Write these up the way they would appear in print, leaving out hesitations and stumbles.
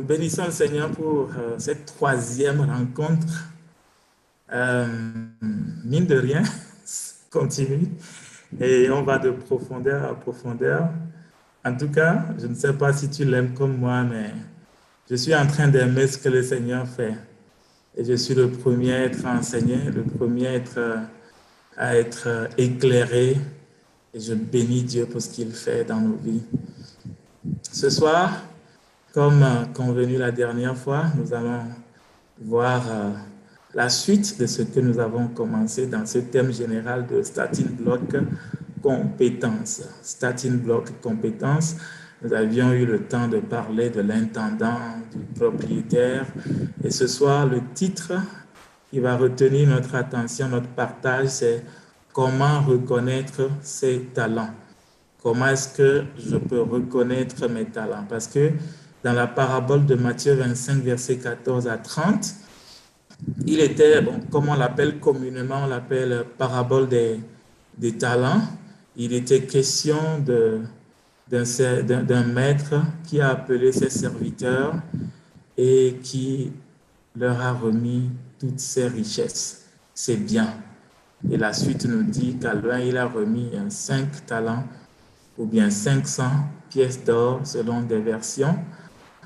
bénissons le Seigneur pour cette troisième rencontre. Mine de rien, continue et on va de profondeur à profondeur. En tout cas, je ne sais pas si tu l'aimes comme moi, mais je suis en train d'aimer ce que le Seigneur fait. Et je suis le premier à être enseigné, le premier à être éclairé. Et je bénis Dieu pour ce qu'il fait dans nos vies. Ce soir, comme convenu la dernière fois, nous allons voir la suite de ce que nous avons commencé dans ce thème général de Starting Block compétences. Starting Block compétences. Nous avions eu le temps de parler de l'intendant, du propriétaire. Et ce soir, le titre qui va retenir notre attention, notre partage, c'est comment reconnaître ses talents. Comment est-ce que je peux reconnaître mes talents? Parce que dans la parabole de Matthieu 25, versets 14 à 30, il était, bon, comme on l'appelle communément, on l'appelle parabole des talents. Il était question d'un maître qui a appelé ses serviteurs et qui leur a remis toutes ses richesses, ses biens. Et la suite nous dit qu'à l'un, il a remis 5 talents ou bien 500 pièces d'or selon des versions.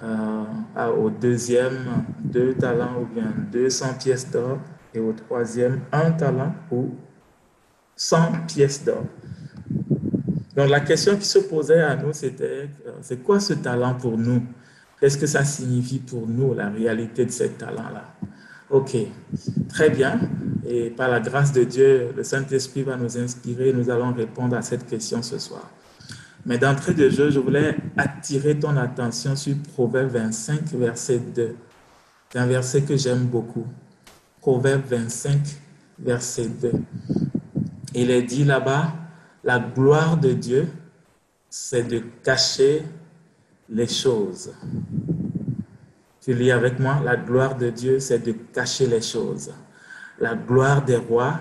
Au deuxième, 2 talents ou bien 200 pièces d'or. Et au troisième, 1 talent ou 100 pièces d'or. Donc la question qui se posait à nous, c'était, c'est quoi ce talent pour nous? Qu'est-ce que ça signifie pour nous, la réalité de ce talent-là? Ok, très bien. Et par la grâce de Dieu, le Saint-Esprit va nous inspirer. Nous allons répondre à cette question ce soir. Mais d'entrée de jeu, je voulais attirer ton attention sur Proverbe 25, verset 2. C'est un verset que j'aime beaucoup. Proverbe 25, verset 2. Il est dit là-bas, la gloire de Dieu, c'est de cacher les choses. Tu lis avec moi, la gloire de Dieu, c'est de cacher les choses. La gloire des rois,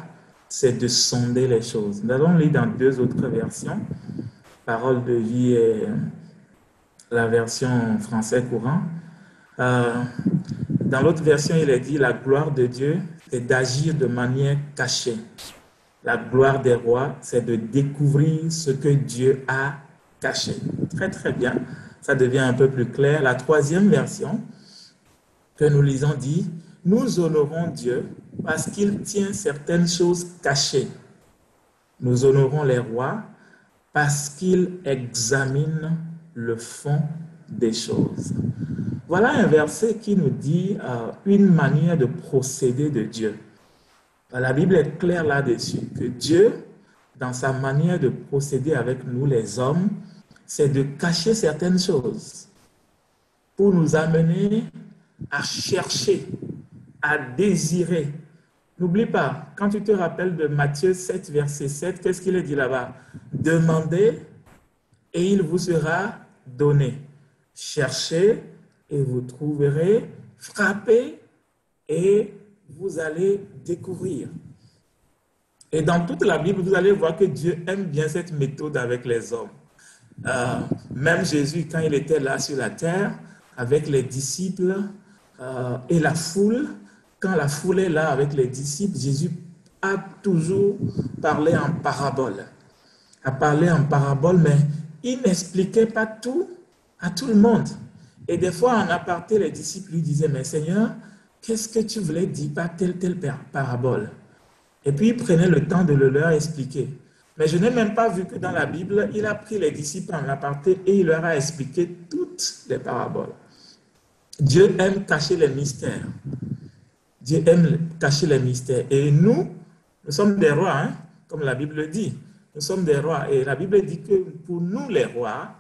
c'est de sonder les choses. Nous allons lire dans 2 autres versions. Parole de vie et la version français courant. Dans l'autre version, il est dit, la gloire de Dieu, c'est d'agir de manière cachée. La gloire des rois, c'est de découvrir ce que Dieu a caché. Très, très bien. Ça devient un peu plus clair. La 3e version que nous lisons dit, nous honorons Dieu parce qu'il tient certaines choses cachées. Nous honorons les rois parce qu'il examine le fond des choses. Voilà un verset qui nous dit une manière de procéder de Dieu. La Bible est claire là-dessus, que Dieu, dans sa manière de procéder avec nous, les hommes, c'est de cacher certaines choses pour nous amener à chercher, à désirer. N'oublie pas, quand tu te rappelles de Matthieu 7, verset 7, qu'est-ce qu'il est dit là-bas? Demandez et il vous sera donné. Cherchez et vous trouverez. Frappez et vous allez découvrir. Et dans toute la Bible, vous allez voir que Dieu aime bien cette méthode avec les hommes. Même Jésus, quand il était là sur la terre, avec les disciples et la foule, quand la foule est là avec les disciples, Jésus a toujours parlé en parabole. A parlé en parabole, mais il n'expliquait pas tout à tout le monde. Et des fois, en aparté, les disciples lui disaient, mais Seigneur, qu'est-ce que tu voulais dire par telle parabole? Et puis, il prenait le temps de le leur expliquer. Mais je n'ai même pas vu que dans la Bible, il a pris les disciples en aparté et il leur a expliqué toutes les paraboles. Dieu aime cacher les mystères. Dieu aime cacher les mystères. Et nous sommes des rois, hein, comme la Bible dit. Nous sommes des rois. Et la Bible dit que pour nous les rois,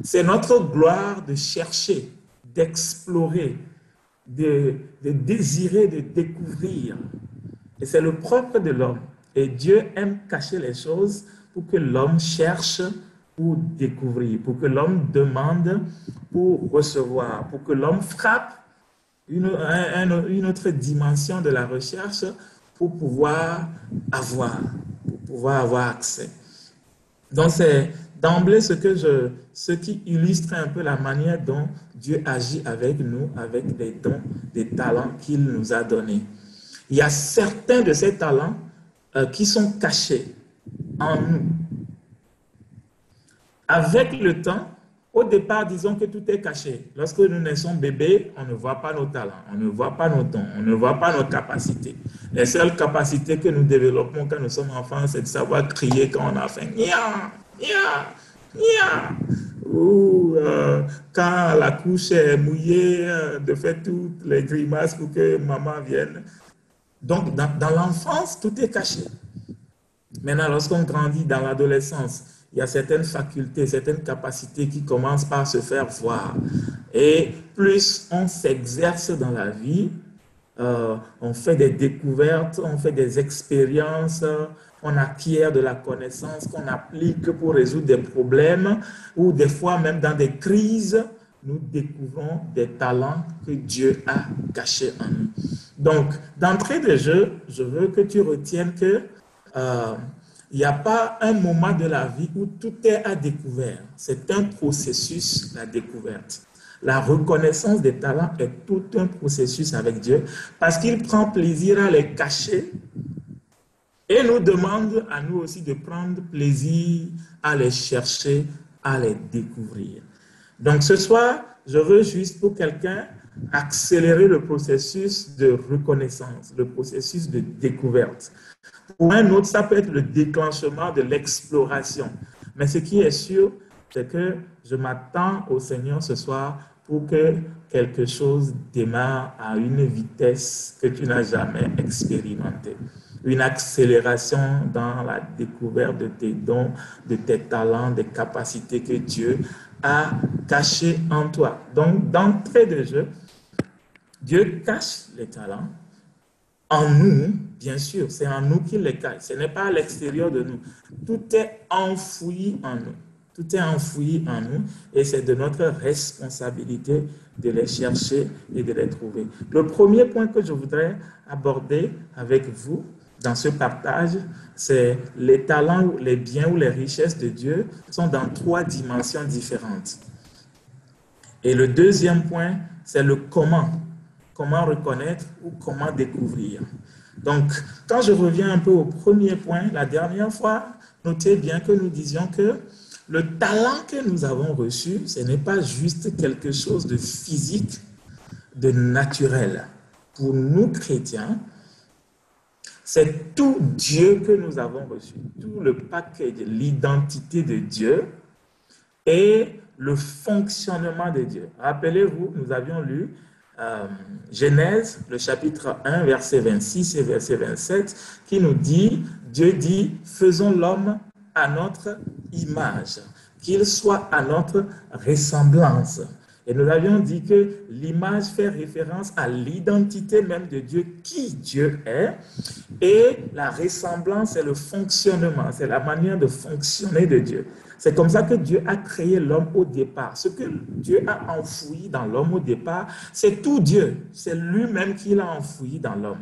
c'est notre gloire de chercher, d'explorer, de désirer, de découvrir. Et c'est le propre de l'homme. Et Dieu aime cacher les choses pour que l'homme cherche pour découvrir, pour que l'homme demande pour recevoir, pour que l'homme frappe une autre dimension de la recherche pour pouvoir avoir accès. Donc c'est d'emblée ce qui illustre un peu la manière dont Dieu agit avec nous, avec les dons, des talents qu'il nous a donnés. Il y a certains de ces talents qui sont cachés en nous. Avec le temps, au départ, disons que tout est caché. Lorsque nous naissons bébés, on ne voit pas nos talents, on ne voit pas nos dons, on ne voit pas nos capacités. Les seules capacités que nous développons quand nous sommes enfants, c'est de savoir crier quand on a faim. Nia, nia, nia. Ou quand la couche est mouillée, de faire toutes les grimaces pour que maman vienne. Donc, dans l'enfance, tout est caché. Maintenant, lorsqu'on grandit dans l'adolescence, il y a certaines facultés, certaines capacités qui commencent par se faire voir. Et plus on s'exerce dans la vie, on fait des découvertes, on fait des expériences, on acquiert de la connaissance qu'on applique pour résoudre des problèmes ou des fois même dans des crises, nous découvrons des talents que Dieu a cachés en nous. Donc, d'entrée de jeu, je veux que tu retiennes que il n'y a pas un moment de la vie où tout est à découvert. C'est un processus, la découverte. La reconnaissance des talents est tout un processus avec Dieu parce qu'il prend plaisir à les cacher et nous demande à nous aussi de prendre plaisir à les chercher, à les découvrir. Donc ce soir, je veux juste pour quelqu'un accélérer le processus de reconnaissance, le processus de découverte. Pour un autre, ça peut être le déclenchement de l'exploration. Mais ce qui est sûr, c'est que je m'attends au Seigneur ce soir pour que quelque chose démarre à une vitesse que tu n'as jamais expérimentée. Une accélération dans la découverte de tes dons, de tes talents, des capacités que Dieu a cachées en toi. Donc, d'entrée de jeu, Dieu cache les talents en nous, bien sûr, c'est en nous qu'il les cache. Ce n'est pas à l'extérieur de nous. Tout est enfoui en nous. Tout est enfoui en nous et c'est de notre responsabilité de les chercher et de les trouver. Le premier point que je voudrais aborder avec vous dans ce partage, c'est les talents, les biens ou les richesses de Dieu sont dans 3 dimensions différentes. Et le deuxième point, c'est le comment. Comment reconnaître ou comment découvrir. Donc, quand je reviens un peu au premier point, la dernière fois, notez bien que nous disions que le talent que nous avons reçu, ce n'est pas juste quelque chose de physique, de naturel. Pour nous, chrétiens, c'est tout Dieu que nous avons reçu, tout le paquet de l'identité de Dieu et le fonctionnement de Dieu. Rappelez-vous, nous avions lu Genèse, le chapitre 1, verset 26 et verset 27, qui nous dit, Dieu dit, faisons l'homme à notre image, qu'il soit à notre ressemblance. Et nous avions dit que l'image fait référence à l'identité même de Dieu, qui Dieu est, et la ressemblance, c'est le fonctionnement, c'est la manière de fonctionner de Dieu. C'est comme ça que Dieu a créé l'homme au départ. Ce que Dieu a enfoui dans l'homme au départ, c'est tout Dieu. C'est lui-même qui l'a enfoui dans l'homme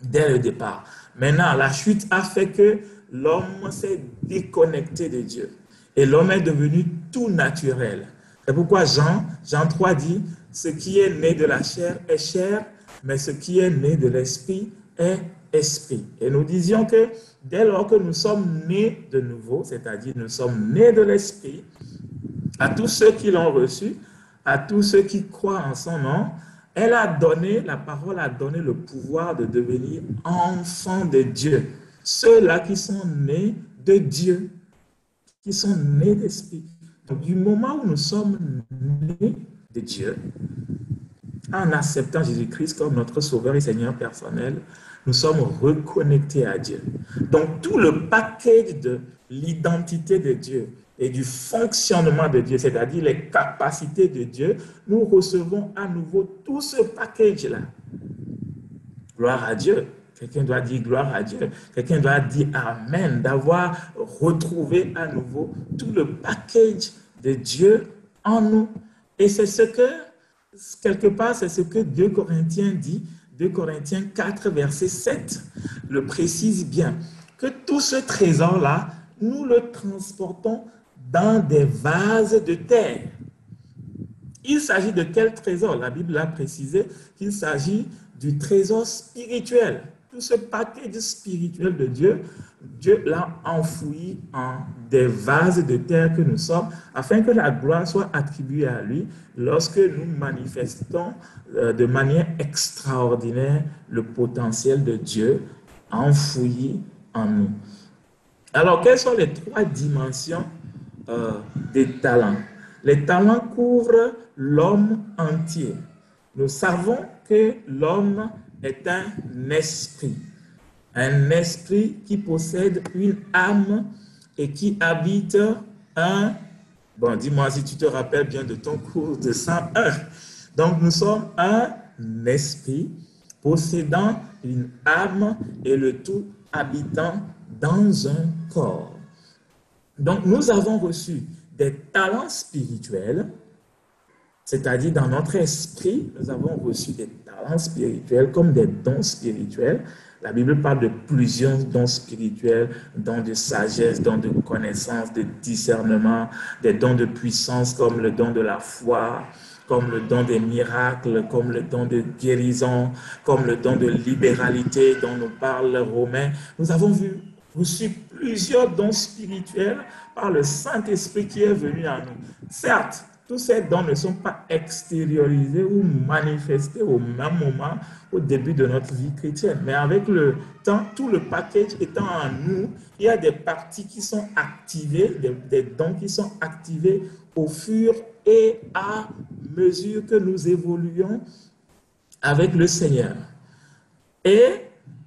dès le départ. Maintenant, la chute a fait que l'homme s'est déconnecté de Dieu. Et l'homme est devenu tout naturel. C'est pourquoi Jean 3 dit, ce qui est né de la chair est chair, mais ce qui est né de l'esprit est esprit. Et nous disions que dès lors que nous sommes nés de nouveau, c'est-à-dire nous sommes nés de l'esprit, à tous ceux qui l'ont reçu, à tous ceux qui croient en son nom, la parole a donné le pouvoir de devenir enfants de Dieu. Ceux-là qui sont nés de Dieu, qui sont nés d'esprit. Donc, du moment où nous sommes nés de Dieu, en acceptant Jésus-Christ comme notre Sauveur et Seigneur personnel, nous sommes reconnectés à Dieu. Donc, tout le paquet de l'identité de Dieu et du fonctionnement de Dieu, c'est-à-dire les capacités de Dieu, nous recevons à nouveau tout ce package-là. Gloire à Dieu. Quelqu'un doit dire gloire à Dieu. Quelqu'un doit dire amen, d'avoir retrouvé à nouveau tout le package de Dieu en nous. Et c'est ce que, quelque part, c'est ce que 2 Corinthiens dit, 2 Corinthiens 4, verset 7, le précise bien, que tout ce trésor-là, nous le transportons dans des vases de terre. Il s'agit de quel trésor? La Bible a précisé qu'il s'agit du trésor spirituel. Tout ce paquet spirituel de Dieu, Dieu l'a enfoui en des vases de terre que nous sommes, afin que la gloire soit attribuée à lui lorsque nous manifestons de manière extraordinaire le potentiel de Dieu enfoui en nous. Alors, quelles sont les trois dimensions des talents? Les talents couvrent l'homme entier. Nous savons que l'homme est un esprit qui possède une âme et qui habite un... Bon, dis-moi si tu te rappelles bien de ton cours de 101. Donc, nous sommes un esprit possédant une âme et le tout habitant dans un corps. Donc, nous avons reçu des talents spirituels, c'est-à-dire dans notre esprit, nous avons reçu des talents spirituels comme des dons spirituels. La Bible parle de plusieurs dons spirituels, dons de sagesse, dons de connaissance, de discernement, des dons de puissance comme le don de la foi, comme le don des miracles, comme le don de guérison, comme le don de libéralité dont nous parle Romains. Nous avons reçu plusieurs dons spirituels par le Saint-Esprit qui est venu à nous. Certes, tous ces dons ne sont pas extériorisés ou manifestés au même moment au début de notre vie chrétienne. Mais avec le temps, tout le package étant en nous, il y a des parties qui sont activées, des dons qui sont activés au fur et à mesure que nous évoluons avec le Seigneur. Et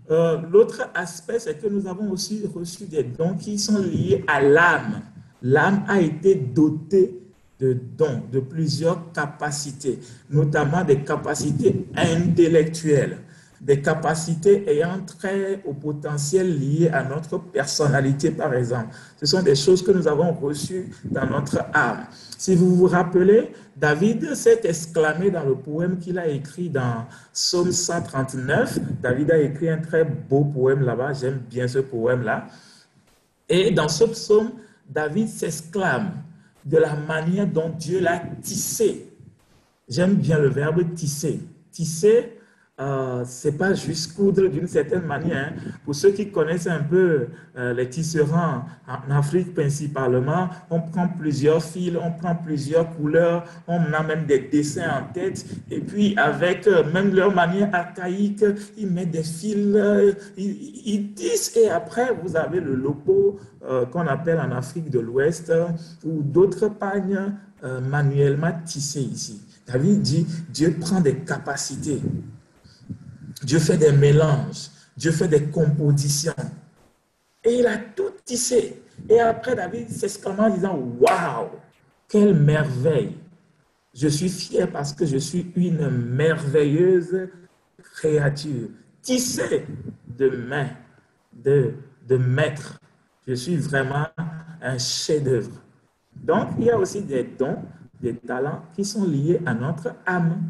l'autre aspect, c'est que nous avons aussi reçu des dons qui sont liés à l'âme. L'âme a été dotée de dons, de plusieurs capacités, notamment des capacités intellectuelles, des capacités ayant trait au potentiel lié à notre personnalité, par exemple. Ce sont des choses que nous avons reçues dans notre âme. Si vous vous rappelez, David s'est exclamé dans le poème qu'il a écrit dans Psaume 139. David a écrit un très beau poème là-bas, j'aime bien ce poème-là. Et dans ce psaume, David s'exclame de la manière dont Dieu l'a tissé. J'aime bien le verbe tisser. Tisser, c'est pas juste coudre d'une certaine manière. Hein. Pour ceux qui connaissent un peu les tisserands en Afrique principalement, on prend plusieurs fils, on prend plusieurs couleurs, on a même des dessins en tête, et puis avec même leur manière archaïque, ils mettent des fils, ils tissent, et après vous avez le logo qu'on appelle en Afrique de l'Ouest, ou d'autres pagnes manuellement tissées ici. David dit, Dieu prend des capacités. Dieu fait des mélanges, Dieu fait des compositions. Et il a tout tissé. Et après, David s'exclame en disant, « Waouh, quelle merveille! Je suis fier parce que je suis une merveilleuse créature, tissée de main, de maître. Je suis vraiment un chef-d'œuvre. » Donc, il y a aussi des dons, des talents qui sont liés à notre âme.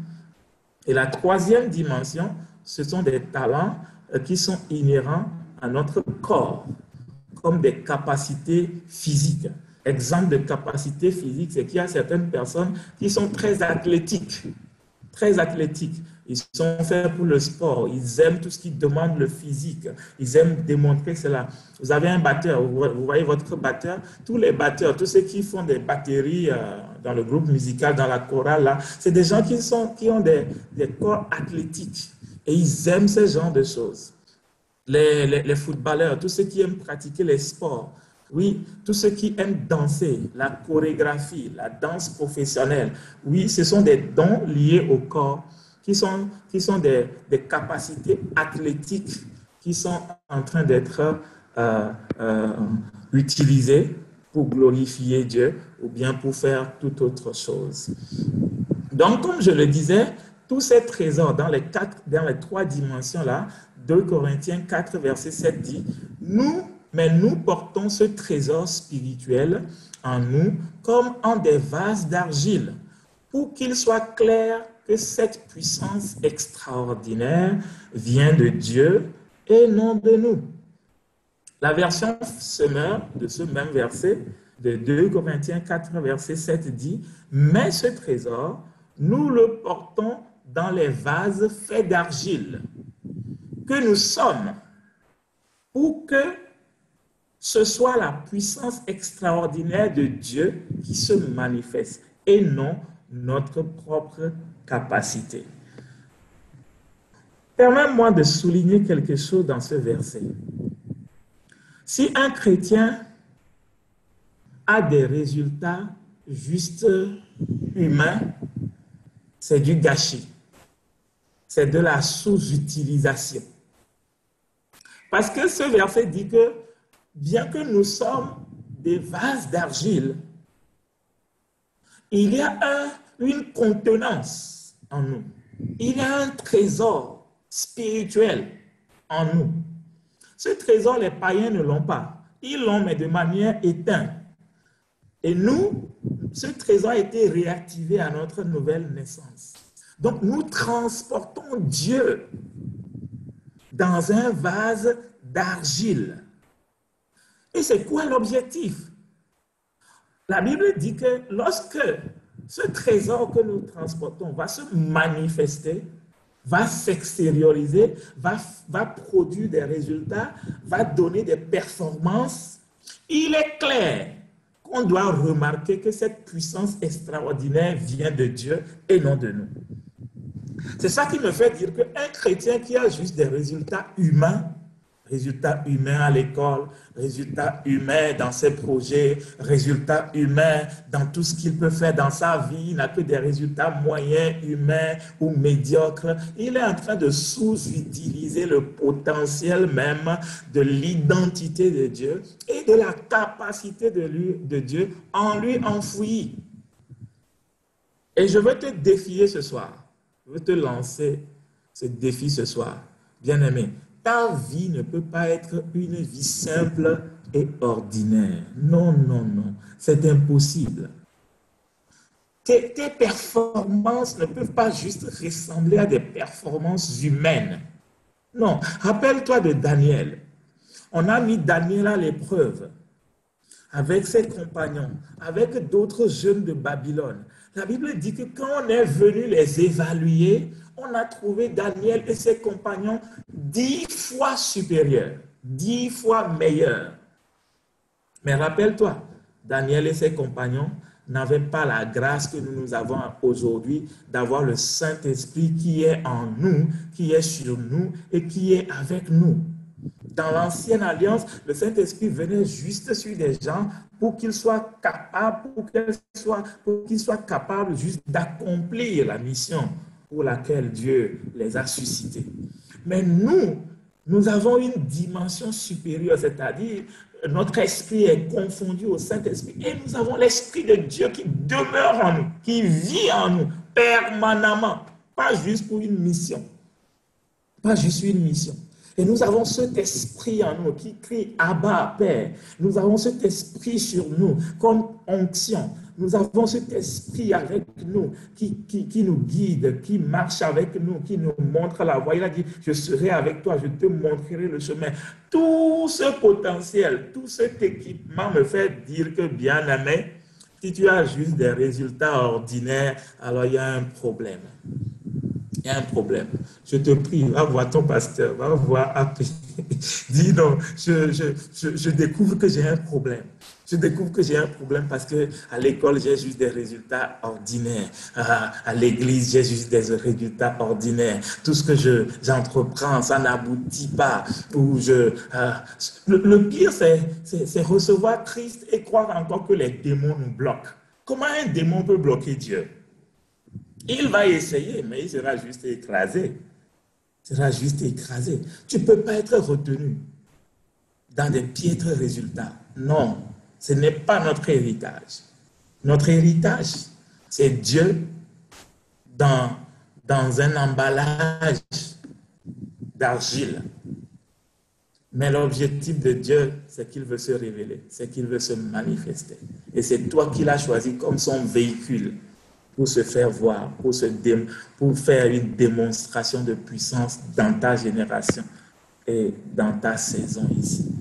Et la troisième dimension, ce sont des talents qui sont inhérents à notre corps, comme des capacités physiques. Exemple de capacité physique, c'est qu'il y a certaines personnes qui sont très athlétiques. Très athlétiques. Ils sont faits pour le sport. Ils aiment tout ce qui demande le physique. Ils aiment démontrer cela. Vous avez un batteur, vous voyez votre batteur. Tous les batteurs, tous ceux qui font des batteries dans le groupe musical, dans la chorale, là, c'est des gens qui ont des corps athlétiques. Et ils aiment ce genre de choses. Les footballeurs, tous ceux qui aiment pratiquer les sports, oui, tous ceux qui aiment danser, la chorégraphie, la danse professionnelle, oui, ce sont des dons liés au corps qui sont des capacités athlétiques qui sont en train d'être utilisées pour glorifier Dieu ou bien pour faire toute autre chose. Donc, comme je le disais, tous ces trésors dans les trois dimensions-là, 2 Corinthiens 4, verset 7 dit, nous portons ce trésor spirituel en nous comme en des vases d'argile, pour qu'il soit clair que cette puissance extraordinaire vient de Dieu et non de nous. La version Semeur de ce même verset de 2 Corinthiens 4, verset 7 dit, « Mais ce trésor, nous le portons dans les vases faits d'argile, que nous sommes, pour que ce soit la puissance extraordinaire de Dieu qui se manifeste et non notre propre capacité. » Permets-moi de souligner quelque chose dans ce verset. Si un chrétien a des résultats juste humains, c'est du gâchis. C'est de la sous-utilisation. Parce que ce verset dit que bien que nous sommes des vases d'argile, il y a une contenance en nous. Il y a un trésor spirituel en nous. Ce trésor, les païens ne l'ont pas. Ils l'ont, mais de manière éteinte. Et nous, ce trésor a été réactivé à notre nouvelle naissance. Donc, nous transportons Dieu dans un vase d'argile. Et c'est quoi l'objectif? La Bible dit que lorsque ce trésor que nous transportons va se manifester, va s'extérioriser, va produire des résultats, va donner des performances, il est clair qu'on doit remarquer que cette puissance extraordinaire vient de Dieu et non de nous. C'est ça qui me fait dire qu'un chrétien qui a juste des résultats humains à l'école, résultats humains dans ses projets, résultats humains dans tout ce qu'il peut faire dans sa vie, il n'a que des résultats moyens, humains ou médiocres. Il est en train de sous-utiliser le potentiel même de l'identité de Dieu et de la capacité de Dieu en lui enfouie. Et je veux te défier ce soir. Je veux te lancer ce défi ce soir. Bien-aimé, ta vie ne peut pas être une vie simple et ordinaire. Non, non, non. C'est impossible. Tes performances ne peuvent pas juste ressembler à des performances humaines. Non. Rappelle-toi de Daniel. On a mis Daniel à l'épreuve avec ses compagnons, avec d'autres jeunes de Babylone. La Bible dit que quand on est venu les évaluer, on a trouvé Daniel et ses compagnons 10 fois supérieurs, 10 fois meilleurs. Mais rappelle-toi, Daniel et ses compagnons n'avaient pas la grâce que nous avons aujourd'hui d'avoir le Saint-Esprit qui est en nous, qui est sur nous et qui est avec nous. Dans l'ancienne alliance, le Saint-Esprit venait juste sur des gens pour qu'ils soient capables, juste d'accomplir la mission pour laquelle Dieu les a suscités. Mais nous avons une dimension supérieure, c'est-à-dire notre esprit est confondu au Saint-Esprit et nous avons l'Esprit de Dieu qui demeure en nous, qui vit en nous permanemment, pas juste pour une mission, pas juste une mission. Et nous avons cet esprit en nous qui crie « Abba, Père ». Nous avons cet esprit sur nous comme onction. Nous avons cet esprit avec nous qui nous guide, qui marche avec nous, qui nous montre la voie. Il a dit « Je serai avec toi, je te montrerai le chemin ». Tout ce potentiel, tout cet équipement me fait dire que, bien aimé, si tu as juste des résultats ordinaires, alors il y a un problème. Il y a un problème. Je te prie, va voir ton pasteur, va voir après. Dis non, je découvre que j'ai un problème. Je découvre que j'ai un problème parce qu'à l'école, j'ai juste des résultats ordinaires. À l'église, j'ai juste des résultats ordinaires. Tout ce que j'entreprends, ça n'aboutit pas. Le pire, c'est recevoir Christ et croire encore que les démons nous bloquent. Comment un démon peut bloquer Dieu? Il va essayer, mais il sera juste écrasé. Il sera juste écrasé. Tu ne peux pas être retenu dans des piètres résultats. Non, ce n'est pas notre héritage. Notre héritage, c'est Dieu dans un emballage d'argile. Mais l'objectif de Dieu, c'est qu'il veut se révéler, c'est qu'il veut se manifester. Et c'est toi qui l'as choisi comme son véhicule pour se faire voir, pour faire une démonstration de puissance dans ta génération et dans ta saison ici.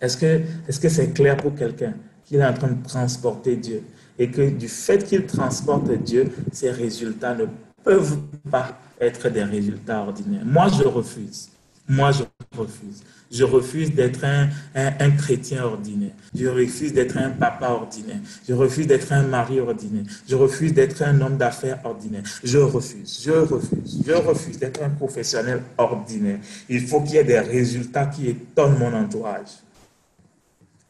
Est-ce que c'est clair pour quelqu'un? qu'il est en train de transporter Dieu. Et que du fait qu'il transporte Dieu, ses résultats ne peuvent pas être des résultats ordinaires. Moi, je refuse. Moi, je refuse. Je refuse d'être un chrétien ordinaire. Je refuse d'être un papa ordinaire. Je refuse d'être un mari ordinaire. Je refuse d'être un homme d'affaires ordinaire. Je refuse. Je refuse. Je refuse d'être un professionnel ordinaire. Il faut qu'il y ait des résultats qui étonnent mon entourage.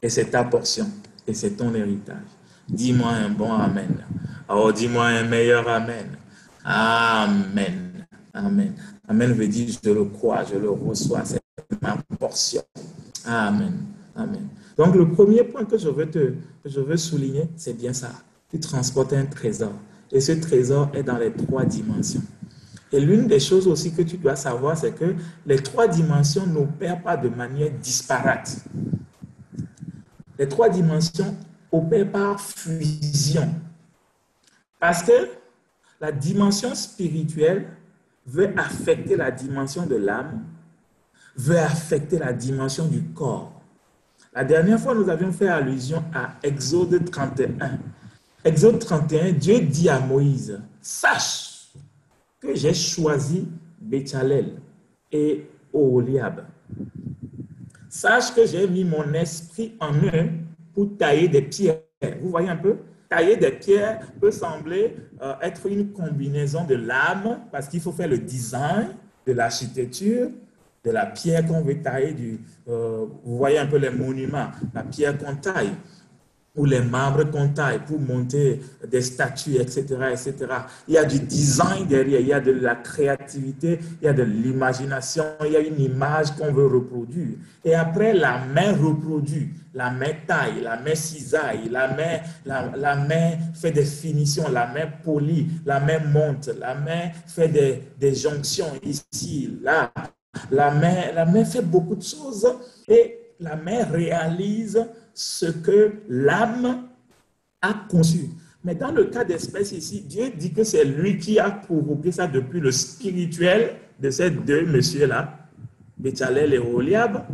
Et c'est ta portion. Et c'est ton héritage. Dis-moi un bon amen. Oh, dis-moi un meilleur amen. Amen. Amen. Amen veut dire je le crois, je le reçois, c'est ma portion. Amen. Amen. Donc le premier point que je veux souligner, c'est bien ça. Tu transportes un trésor. Et ce trésor est dans les 3 dimensions. Et l'une des choses aussi que tu dois savoir, c'est que les 3 dimensions n'opèrent pas de manière disparate. Les 3 dimensions opèrent par fusion. Parce que la dimension spirituelle veut affecter la dimension de l'âme, veut affecter la dimension du corps. La dernière fois, nous avions fait allusion à Exode 31. Exode 31, Dieu dit à Moïse, « Sache que j'ai choisi Béchalel et Oholiab. Sache que j'ai mis mon esprit en eux pour tailler des pierres. » Vous voyez un peu? Tailler des pierres peut sembler être une combinaison de l'âme, parce qu'il faut faire le design de l'architecture, de la pierre qu'on veut tailler. Vous voyez un peu les monuments, la pierre qu'on taille, ou les marbres qu'on taille pour monter des statues, etc., etc. Il y a du design derrière, il y a de la créativité, il y a de l'imagination, il y a une image qu'on veut reproduire. Et après, la main reproduit, la main taille, la main cisaille, la main fait des finitions, la main polie, la main monte, la main fait des jonctions ici, là. La main fait beaucoup de choses et la main réalise ce que l'âme a conçu. Mais dans le cas d'espèce ici, Dieu dit que c'est lui qui a provoqué ça depuis le spirituel de ces 2 messieurs-là, Béchalel et Oholiab,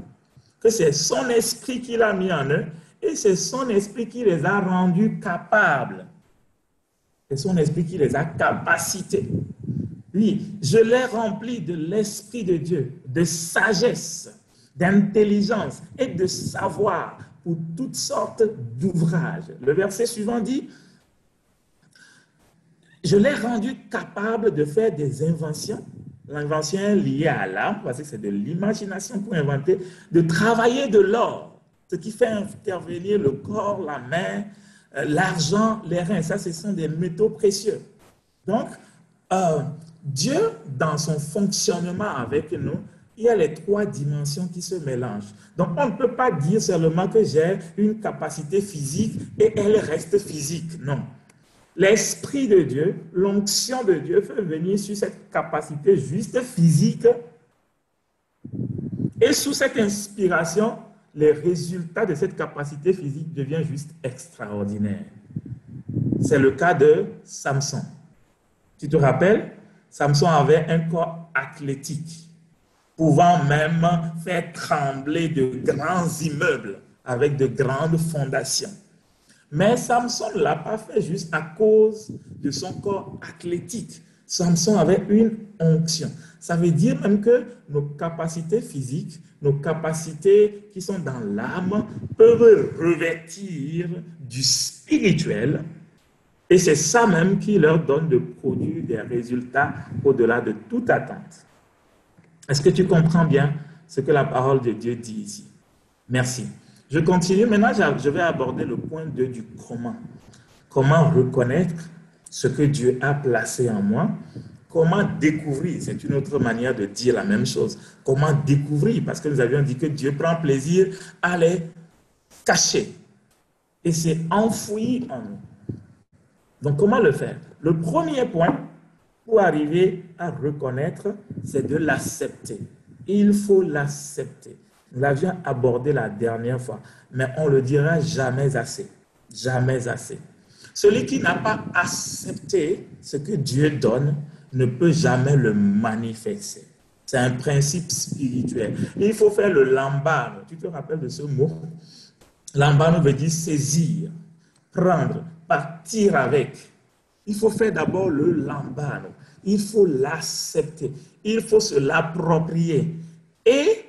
que c'est son esprit qui l'a mis en eux et c'est son esprit qui les a rendus capables. C'est son esprit qui les a capacités. Oui, je l'ai rempli de l'Esprit de Dieu, de sagesse, d'intelligence et de savoir pour toutes sortes d'ouvrages. Le verset suivant dit, je l'ai rendu capable de faire des inventions. L'invention est liée à l'âme, parce que c'est de l'imagination pour inventer, de travailler de l'or, ce qui fait intervenir le corps, la main, l'argent, les reins. Ça, ce sont des métaux précieux. Donc, Dieu, dans son fonctionnement avec nous, il y a les 3 dimensions qui se mélangent. Donc, on ne peut pas dire seulement que j'ai une capacité physique et elle reste physique. Non. L'Esprit de Dieu, l'onction de Dieu fait venir sur cette capacité juste physique et sous cette inspiration, les résultats de cette capacité physique deviennent juste extraordinaires. C'est le cas de Samson. Tu te rappelles? Samson avait un corps athlétique, pouvant même faire trembler de grands immeubles avec de grandes fondations. Mais Samson ne l'a pas fait juste à cause de son corps athlétique. Samson avait une onction. Ça veut dire même que nos capacités physiques, nos capacités qui sont dans l'âme peuvent revêtir du spirituel. Et c'est ça même qui leur donne de produire des résultats au-delà de toute attente. Est-ce que tu comprends bien ce que la parole de Dieu dit ici? Merci. Je continue. Maintenant, je vais aborder le point 2 du comment. Comment reconnaître ce que Dieu a placé en moi? Comment découvrir? C'est une autre manière de dire la même chose. Comment découvrir? Parce que nous avions dit que Dieu prend plaisir à les cacher. Et c'est enfoui en nous. Donc, comment le faire? Le premier point pour arriver à reconnaître, c'est de l'accepter. Il faut l'accepter. Nous l'avions abordé la dernière fois, mais on le dira jamais assez. Jamais assez. Celui qui n'a pas accepté ce que Dieu donne ne peut jamais le manifester. C'est un principe spirituel. Il faut faire le lambard. Tu te rappelles de ce mot? Lambano veut dire saisir, prendre, partir avec. Il faut faire d'abord le lambano. Il faut l'accepter. Il faut se l'approprier. Et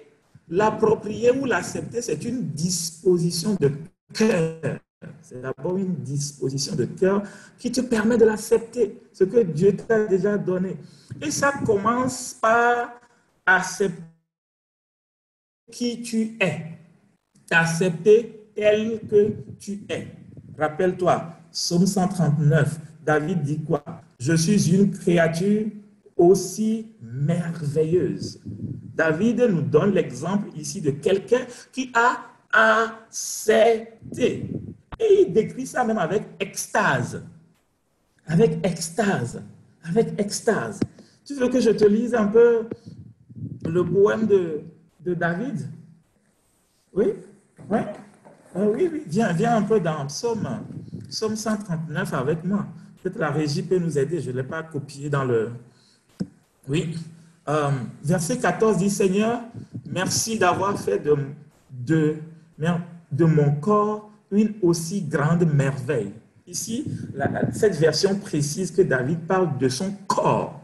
l'approprier ou l'accepter, c'est une disposition de cœur. C'est d'abord une disposition de cœur qui te permet de l'accepter, ce que Dieu t'a déjà donné. Et ça commence par accepter qui tu es, t'accepter tel que tu es. Rappelle-toi, Psaume 139, David dit quoi? Je suis une créature aussi merveilleuse. David nous donne l'exemple ici de quelqu'un qui a accepté. Et il décrit ça même avec extase. Avec extase. Avec extase. Tu veux que je te lise un peu le poème de David? Oui? Oui? Oui, oui. Viens un peu dans Psaume 139 avec moi. Peut-être la régie peut nous aider. Je ne l'ai pas copié dans le... Oui. Verset 14 dit, Seigneur, merci d'avoir fait de mon corps une aussi grande merveille. Ici, cette version précise que David parle de son corps.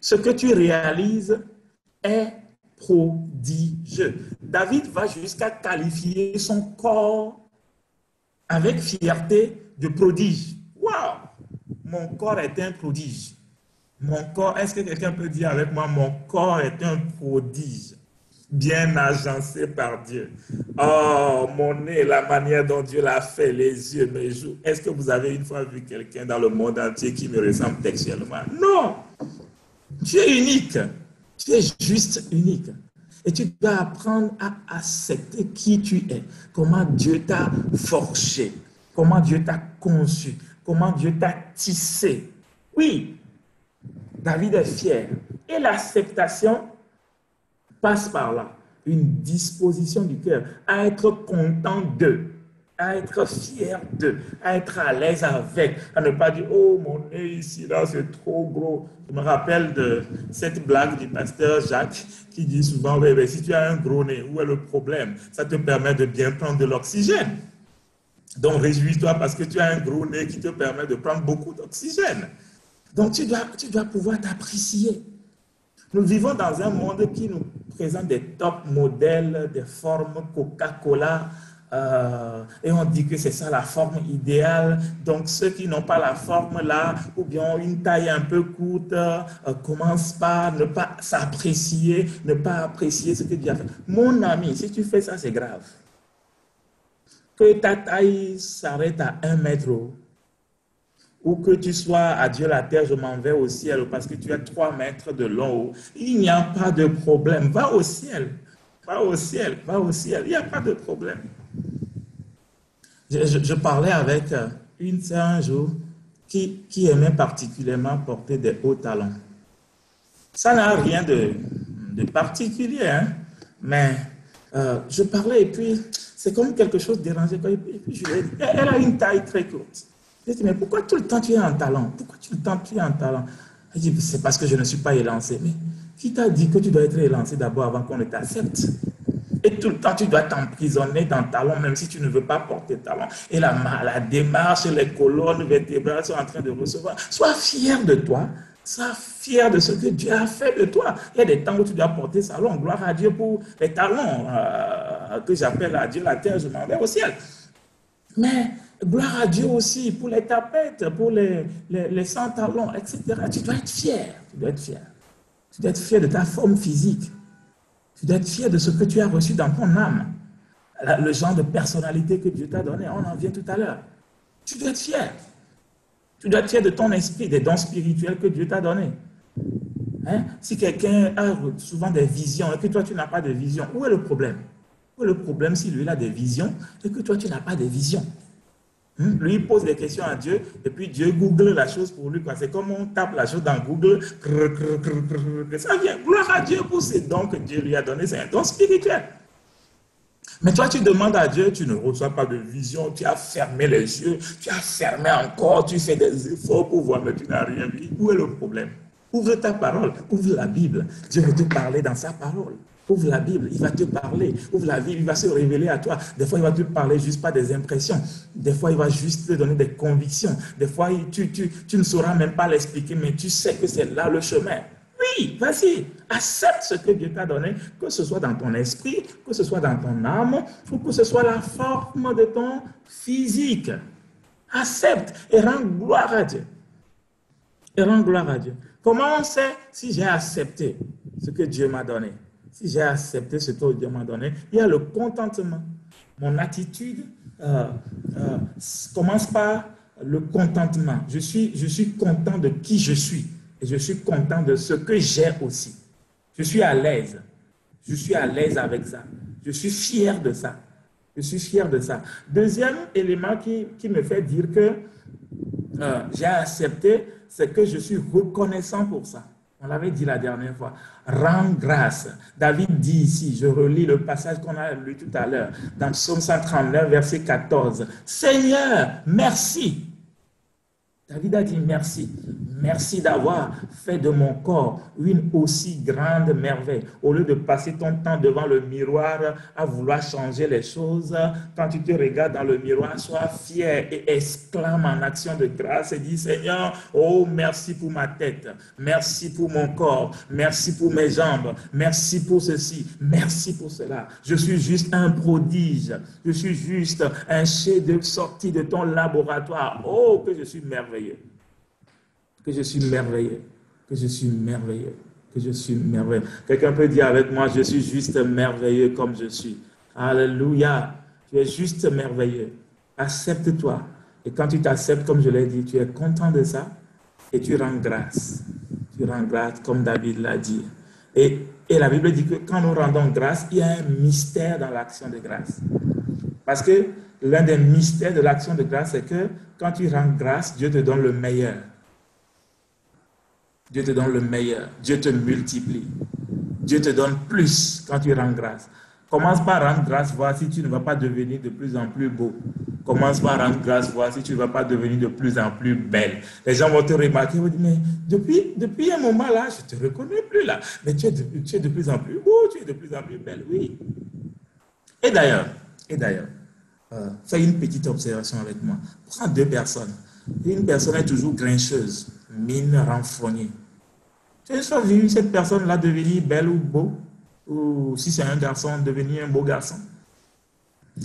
Ce que tu réalises est prodigieux. David va jusqu'à qualifier son corps avec fierté de prodige. Waouh! Mon corps est un prodige. Mon corps, est-ce que quelqu'un peut dire avec moi, mon corps est un prodige, bien agencé par Dieu. Oh, mon nez, la manière dont Dieu l'a fait, les yeux, mes joues. Est-ce que vous avez une fois vu quelqu'un dans le monde entier qui me ressemble textuellement? Non! Tu es unique. Tu es juste unique. Et tu dois apprendre à accepter qui tu es, comment Dieu t'a forgé, comment Dieu t'a conçu, comment Dieu t'a tissé. Oui, David est fier. Et l'acceptation passe par là. Une disposition du cœur à être content d'eux, à être fier d'eux, à être à l'aise avec, à ne pas dire « Oh, mon nez ici, là, c'est trop gros ». Je me rappelle de cette blague du pasteur Jacques qui dit souvent « Oui, mais si tu as un gros nez, où est le problème? Ça te permet de bien prendre de l'oxygène. Donc, réjouis-toi parce que tu as un gros nez qui te permet de prendre beaucoup d'oxygène. Donc, tu dois pouvoir t'apprécier. Nous vivons dans un monde qui nous présente des top modèles, des formes Coca-Cola, et on dit que c'est ça la forme idéale. Donc, ceux qui n'ont pas la forme là, ou bien ont une taille un peu courte, commencent par ne pas s'apprécier, ne pas apprécier ce que Dieu a fait. Mon ami, si tu fais ça, c'est grave. Que ta taille s'arrête à 1 mètre, ou que tu sois à Dieu la terre, je m'en vais au ciel, parce que tu as 3 mètres de long, il n'y a pas de problème. Va au ciel, va au ciel, va au ciel, il n'y a pas de problème. Je parlais avec une sœur un jour qui aimait particulièrement porter des hauts talons. Ça n'a rien de particulier, hein? Mais je parlais et puis c'est comme quelque chose dérangeait. Et puis je lui ai dit, elle a une taille très courte. Je lui ai dit, mais pourquoi tout le temps tu es en talon? Pourquoi tout le temps tu es en talon? Elle dit, c'est parce que je ne suis pas élancé. Mais qui t'a dit que tu dois être élancé d'abord avant qu'on ne t'accepte? Et tout le temps, tu dois t'emprisonner dans talon, même si tu ne veux pas porter talon. Et la démarche, les colonnes vertébrales sont en train de recevoir. Sois fier de toi. Sois fier de ce que Dieu a fait de toi. Il y a des temps où tu dois porter talon. Gloire à Dieu pour les talons que j'appelle à Dieu la terre, je m'en vais au ciel. Mais gloire à Dieu aussi pour les tapettes, pour les sans talons, etc. Tu dois être fier. Tu dois être fier. Tu dois être fier de ta forme physique. Tu dois être fier de ce que tu as reçu dans ton âme. Le genre de personnalité que Dieu t'a donné, on en vient tout à l'heure. Tu dois être fier. Tu dois être fier de ton esprit, des dons spirituels que Dieu t'a donnés. Hein? Si quelqu'un a souvent des visions et que toi tu n'as pas de vision, où est le problème? Où est le problème si lui il a des visions et que toi tu n'as pas de vision? Lui il pose des questions à Dieu et puis Dieu google la chose pour lui. C'est comme on tape la chose dans Google, ça vient. Gloire à Dieu pour ces dons que Dieu lui a donnés, c'est un don spirituel. Mais toi tu demandes à Dieu, tu ne reçois pas de vision, tu as fermé les yeux, tu as fermé encore, tu fais des efforts pour voir, mais tu n'as rien vu. Où est le problème? Ouvre ta parole, ouvre la Bible. Dieu veut te parler dans sa parole. Ouvre la Bible, il va te parler. Ouvre la Bible, il va se révéler à toi. Des fois, il va te parler juste pas des impressions. Des fois, il va juste te donner des convictions. Des fois, tu ne sauras même pas l'expliquer, mais tu sais que c'est là le chemin. Oui, vas-y, accepte ce que Dieu t'a donné, que ce soit dans ton esprit, que ce soit dans ton âme, ou que ce soit la forme de ton physique. Accepte et rends gloire à Dieu. Et rends gloire à Dieu. Comment on sait si j'ai accepté ce que Dieu m'a donné? Si j'ai accepté ce que Dieu m'a donné, il y a le contentement. Mon attitude commence par le contentement. Je suis content de qui je suis. Et je suis content de ce que j'ai aussi. Je suis à l'aise. Je suis à l'aise avec ça. Je suis fier de ça. Je suis fier de ça. Deuxième élément qui me fait dire que j'ai accepté, c'est que je suis reconnaissant pour ça. On l'avait dit la dernière fois. Rends grâce. David dit ici, je relis le passage qu'on a lu tout à l'heure, dans Psaume 139, verset 14. Seigneur, merci. David a dit merci. Merci d'avoir fait de mon corps une aussi grande merveille. Au lieu de passer ton temps devant le miroir à vouloir changer les choses, quand tu te regardes dans le miroir, sois fier et exclame en action de grâce et dis Seigneur, oh merci pour ma tête, merci pour mon corps, merci pour mes jambes, merci pour ceci, merci pour cela. Je suis juste un prodige, je suis juste un chef-d'œuvre sorti de ton laboratoire. Oh, que je suis merveilleux. Que je suis merveilleux, que je suis merveilleux, que je suis merveilleux. Quelqu'un peut dire avec moi, je suis juste merveilleux comme je suis. Alléluia, tu es juste merveilleux. Accepte-toi. Et quand tu t'acceptes, comme je l'ai dit, tu es content de ça et tu rends grâce. Tu rends grâce comme David l'a dit. Et la Bible dit que quand nous rendons grâce, il y a un mystère dans l'action de grâce. Parce que l'un des mystères de l'action de grâce, c'est que quand tu rends grâce, Dieu te donne le meilleur. Dieu te donne le meilleur. Dieu te multiplie. Dieu te donne plus quand tu rends grâce. Commence par rendre grâce, voir si tu ne vas pas devenir de plus en plus beau. Commence par rendre grâce, voir si tu ne vas pas devenir de plus en plus belle. Les gens vont te remarquer, vont dire, mais depuis un moment là, je ne te reconnais plus là. Mais tu es de plus en plus beau, tu es de plus en plus belle, oui. Et d'ailleurs, fais une petite observation avec moi. Prends deux personnes. Une personne est toujours grincheuse, mine renfrognée. Tu as déjà vu cette personne-là devenir belle ou beau? Ou si c'est un garçon, devenir un beau garçon?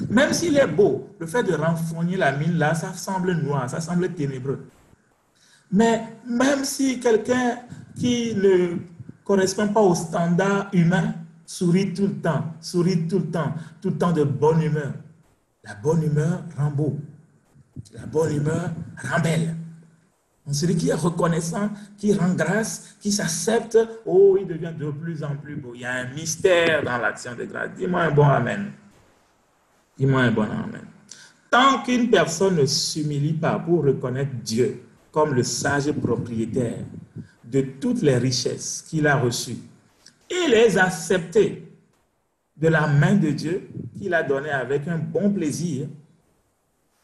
Même s'il est beau, le fait de renfrogner la mine là, ça semble noir, ça semble ténébreux. Mais même si quelqu'un qui ne correspond pas au standard humain sourit tout le temps de bonne humeur. La bonne humeur rend beau. La bonne humeur rend belle. Donc, celui qui est reconnaissant, qui rend grâce, qui s'accepte, oh, il devient de plus en plus beau. Il y a un mystère dans l'action de grâce. Dis-moi un bon amen. Dis-moi un bon amen. Tant qu'une personne ne s'humilie pas pour reconnaître Dieu comme le sage propriétaire de toutes les richesses qu'il a reçues et les accepter de la main de Dieu qu'il a donné avec un bon plaisir,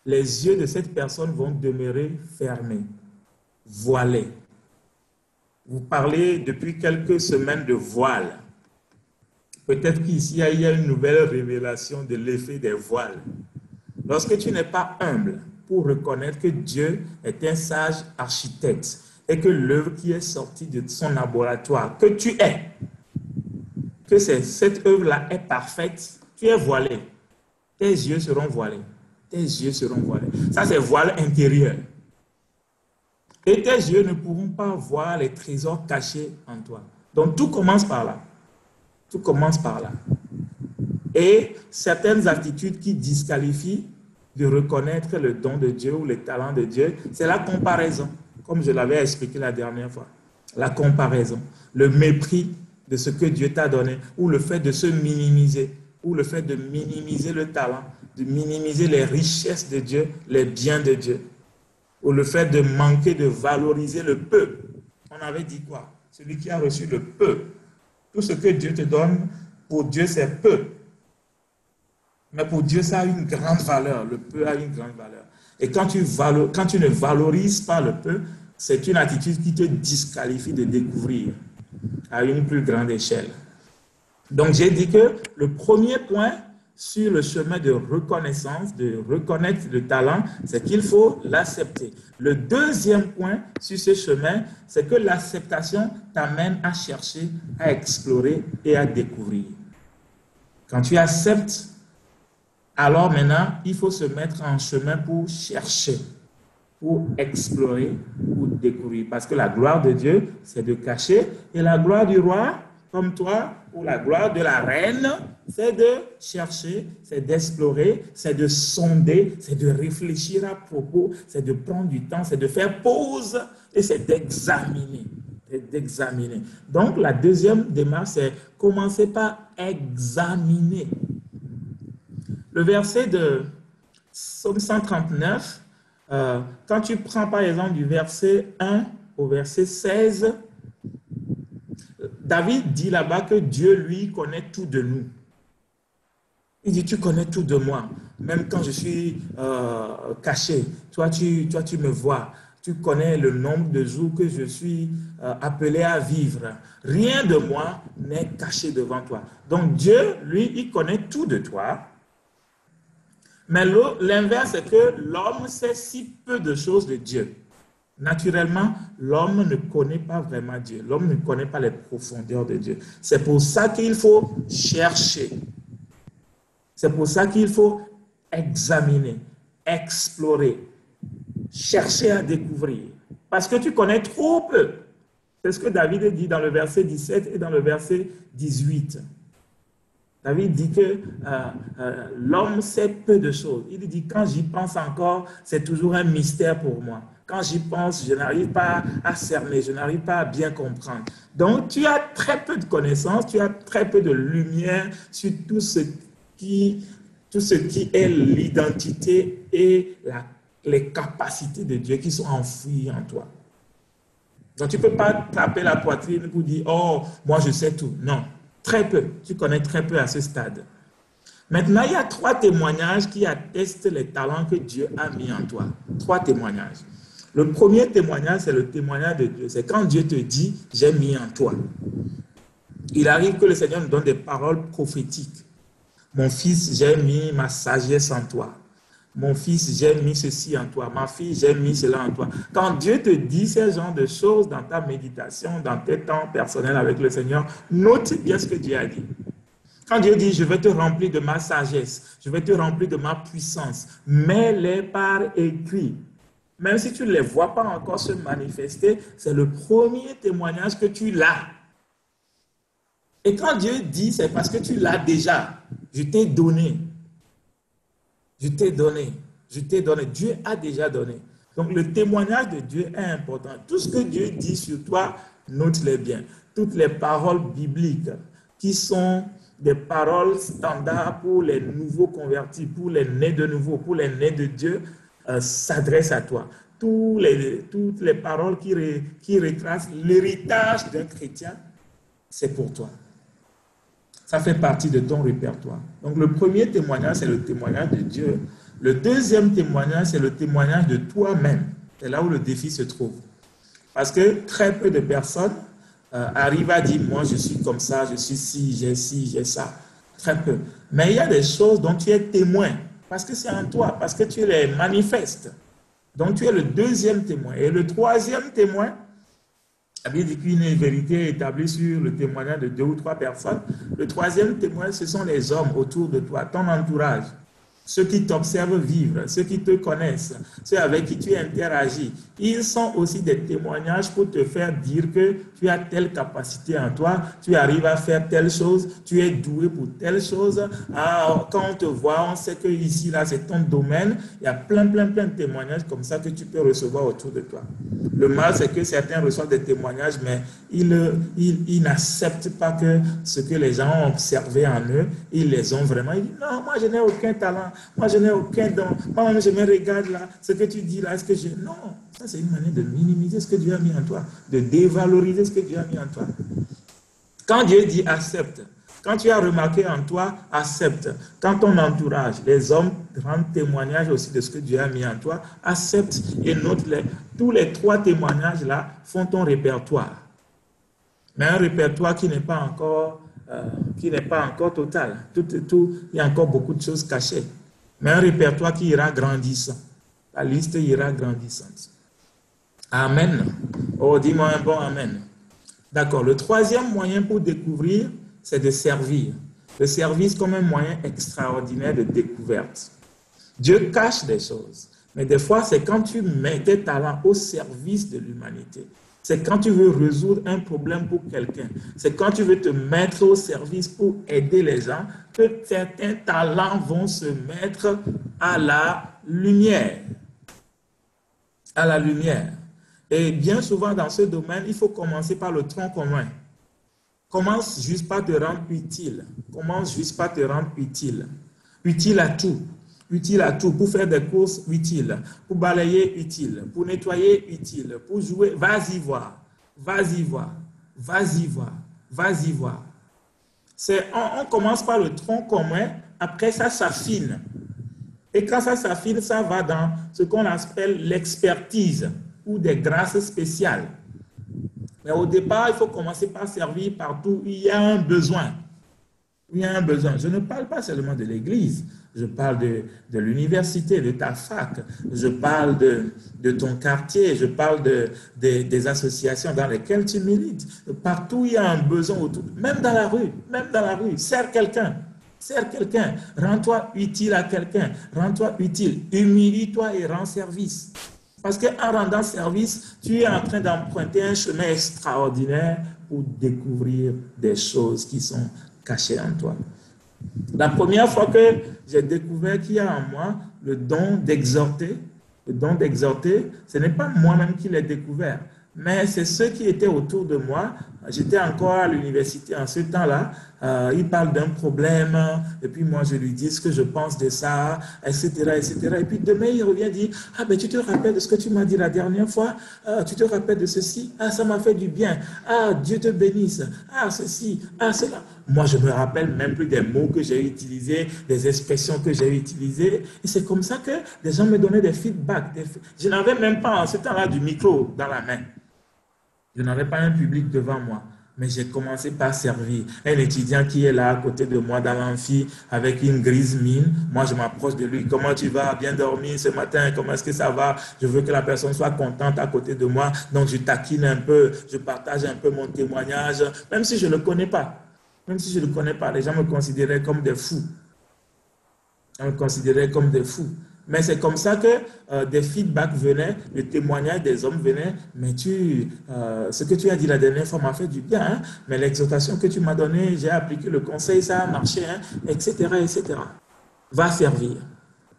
les yeux de cette personne vont demeurer fermés, voilés. Vous parlez depuis quelques semaines de voile. Peut-être qu'ici, il y a une nouvelle révélation de l'effet des voiles. Lorsque tu n'es pas humble pour reconnaître que Dieu est un sage architecte et que l'œuvre qui est sortie de son laboratoire, que tu es, que cette œuvre-là est parfaite, tu es voilé. Tes yeux seront voilés. Tes yeux seront voilés. Ça, c'est voile intérieur. Et tes yeux ne pourront pas voir les trésors cachés en toi. Donc, tout commence par là. Tout commence par là. Et certaines attitudes qui disqualifient de reconnaître le don de Dieu ou le talent de Dieu, c'est la comparaison, comme je l'avais expliqué la dernière fois. La comparaison, le mépris de ce que Dieu t'a donné, ou le fait de se minimiser, ou le fait de minimiser le talent, de minimiser les richesses de Dieu, les biens de Dieu, ou le fait de manquer de valoriser le peu. On avait dit quoi? Celui qui a reçu le peu. Tout ce que Dieu te donne, pour Dieu, c'est peu. Mais pour Dieu, ça a une grande valeur. Le peu a une grande valeur. Et quand tu ne valorises pas le peu, c'est une attitude qui te disqualifie de découvrir à une plus grande échelle. Donc, j'ai dit que le premier point sur le chemin de reconnaissance, de reconnaître le talent, c'est qu'il faut l'accepter. Le deuxième point sur ce chemin, c'est que l'acceptation t'amène à chercher, à explorer et à découvrir. Quand tu acceptes, alors maintenant, il faut se mettre en chemin pour chercher, pour explorer, pour découvrir. Parce que la gloire de Dieu, c'est de cacher, et la gloire du roi, comme toi, ou la gloire de la reine, c'est de chercher, c'est d'explorer, c'est de sonder, c'est de réfléchir à propos, c'est de prendre du temps, c'est de faire pause et c'est d'examiner. Donc, la deuxième démarche, c'est commencer par examiner. Le verset de Psaume 139, quand tu prends par exemple du verset 1 au verset 16, David dit là-bas que Dieu, lui, connaît tout de nous. Il dit, tu connais tout de moi. Même quand je suis caché, toi, tu me vois. Tu connais le nombre de jours que je suis appelé à vivre. Rien de moi n'est caché devant toi. Donc Dieu, lui, il connaît tout de toi. Mais l'inverse, c'est que l'homme sait si peu de choses de Dieu. Naturellement, l'homme ne connaît pas vraiment Dieu. L'homme ne connaît pas les profondeurs de Dieu. C'est pour ça qu'il faut chercher. C'est pour ça qu'il faut examiner, explorer, chercher à découvrir. Parce que tu connais trop peu. C'est ce que David dit dans le verset 17 et dans le verset 18. David dit que l'homme sait peu de choses. Il dit, quand j'y pense encore, c'est toujours un mystère pour moi. Quand j'y pense, je n'arrive pas à cerner, je n'arrive pas à bien comprendre. Donc, tu as très peu de connaissances, tu as très peu de lumière sur tout ce qui est l'identité et les capacités de Dieu qui sont enfouies en toi. Donc, tu ne peux pas taper la poitrine pour dire, oh, moi je sais tout. Non, très peu. Tu connais très peu à ce stade. Maintenant, il y a 3 témoignages qui attestent les talents que Dieu a mis en toi. 3 témoignages. Le premier témoignage, c'est le témoignage de Dieu. C'est quand Dieu te dit, j'ai mis en toi. Il arrive que le Seigneur nous donne des paroles prophétiques. Mon fils, j'ai mis ma sagesse en toi. Mon fils, j'ai mis ceci en toi. Ma fille, j'ai mis cela en toi. Quand Dieu te dit ces genres de choses dans ta méditation, dans tes temps personnels avec le Seigneur, note bien ce que Dieu a dit. Quand Dieu dit, je vais te remplir de ma sagesse, je vais te remplir de ma puissance, mets-les par écrit. Même si tu ne les vois pas encore se manifester, c'est le premier témoignage que tu l'as. Et quand Dieu dit, c'est parce que tu l'as déjà. Je t'ai donné. Je t'ai donné. Je t'ai donné. Dieu a déjà donné. Donc le témoignage de Dieu est important. Tout ce que Dieu dit sur toi, note-les bien. Toutes les paroles bibliques qui sont des paroles standards pour les nouveaux convertis, pour les nés de nouveau, pour les nés de Dieu, s'adressent à toi. Toutes les paroles qui retracent l'héritage d'un chrétien, c'est pour toi. Ça fait partie de ton répertoire. Donc le premier témoignage, c'est le témoignage de Dieu. Le deuxième témoignage, c'est le témoignage de toi-même. C'est là où le défi se trouve. Parce que très peu de personnes arrivent à dire, moi je suis comme ça, je suis ci, j'ai ça. Très peu. Mais il y a des choses dont tu es témoin. Parce que c'est en toi, parce que tu les manifestes. Donc tu es le deuxième témoin. Et le troisième témoin, la Bible dit qu'une vérité est établie sur le témoignage de 2 ou 3 personnes. Le troisième témoin, ce sont les hommes autour de toi, ton entourage. Ceux qui t'observent vivre, ceux qui te connaissent, ceux avec qui tu interagis. Ils sont aussi des témoignages pour te faire dire que tu as telle capacité en toi, tu arrives à faire telle chose, tu es doué pour telle chose. Ah, quand on te voit, on sait que ici, là, c'est ton domaine. Il y a plein de témoignages comme ça que tu peux recevoir autour de toi. Le mal, c'est que certains reçoivent des témoignages, mais ils n'acceptent pas que ce que les gens ont observé en eux, ils les ont vraiment. Ils disent, non, moi, je n'ai aucun talent. Moi, je n'ai aucun don. Moi, je me regarde là. Ce que tu dis là, est-ce que je... Non, ça, c'est une manière de minimiser ce que Dieu a mis en toi, de dévaloriser ce que Dieu a mis en toi. Quand Dieu dit accepte, quand tu as remarqué en toi, accepte. Quand ton entourage, les hommes rendent témoignage aussi de ce que Dieu a mis en toi, accepte et note-les. Tous les 3 témoignages là font ton répertoire. Mais un répertoire qui n'est pas encore qui n'est pas encore total. Il y a encore beaucoup de choses cachées. Mais un répertoire qui ira grandissant. La liste ira grandissante. Amen. Oh, dis-moi un bon amen. D'accord. Le troisième moyen pour découvrir, c'est de servir. Le service comme un moyen extraordinaire de découverte. Dieu cache des choses. Mais des fois, c'est quand tu mets tes talents au service de l'humanité. C'est quand tu veux résoudre un problème pour quelqu'un. C'est quand tu veux te mettre au service pour aider les gens que certains talents vont se mettre à la lumière. À la lumière. Et bien souvent, dans ce domaine, il faut commencer par le tronc commun. Commence juste par te rendre utile. Commence juste par te rendre utile. Utile à tout. Utile à tout. Pour faire des courses, utile. Pour balayer, utile. Pour nettoyer, utile. Pour jouer, vas-y voir. Vas-y voir. Vas-y voir. Vas-y voir. On commence par le tronc commun. Après, ça s'affine. Et quand ça s'affine, ça va dans ce qu'on appelle l'expertise ou des grâces spéciales. Mais au départ, il faut commencer par servir partout où il y a un besoin. Il y a un besoin. Je ne parle pas seulement de l'église. Je parle de l'université, de ta fac. Je parle de ton quartier. Je parle des associations dans lesquelles tu milites. Partout, il y a un besoin autour. Même dans la rue. Même dans la rue. Sers quelqu'un. Sers quelqu'un. Rends-toi utile à quelqu'un. Rends-toi utile. Humilie-toi et rends service. Parce qu'en rendant service, tu es en train d'emprunter un chemin extraordinaire pour découvrir des choses qui sont cachées en toi. La première fois que j'ai découvert qu'il y a en moi le don d'exhorter, ce n'est pas moi-même qui l'ai découvert, mais c'est ceux qui étaient autour de moi. J'étais encore à l'université en ce temps-là. Il parle d'un problème, et puis moi je lui dis ce que je pense de ça, etc., etc. Et puis demain il revient dire, ah ben tu te rappelles de ce que tu m'as dit la dernière fois, tu te rappelles de ceci, ah ça m'a fait du bien, ah Dieu te bénisse, ah ceci, ah cela. Moi je me rappelle même plus des mots que j'ai utilisés, des expressions que j'ai utilisées, et c'est comme ça que les gens me donnaient des feedbacks. Je n'avais même pas en ce temps-là du micro dans la main. Je n'avais pas un public devant moi, mais j'ai commencé par servir. Un étudiant qui est là à côté de moi dans l'amphi avec une grise mine, moi je m'approche de lui. Comment tu vas? Bien dormi ce matin? Comment est-ce que ça va? Je veux que la personne soit contente à côté de moi. Donc je taquine un peu, je partage un peu mon témoignage, même si je ne le connais pas. Même si je ne le connais pas, les gens me considéraient comme des fous. On me considérait comme des fous. Mais c'est comme ça que des feedbacks venaient, le témoignage des hommes venaient. Mais ce que tu as dit la dernière fois m'a fait du bien, hein? Mais l'exhortation que tu m'as donnée, j'ai appliqué le conseil, ça a marché, hein? Etc., etc. Va servir.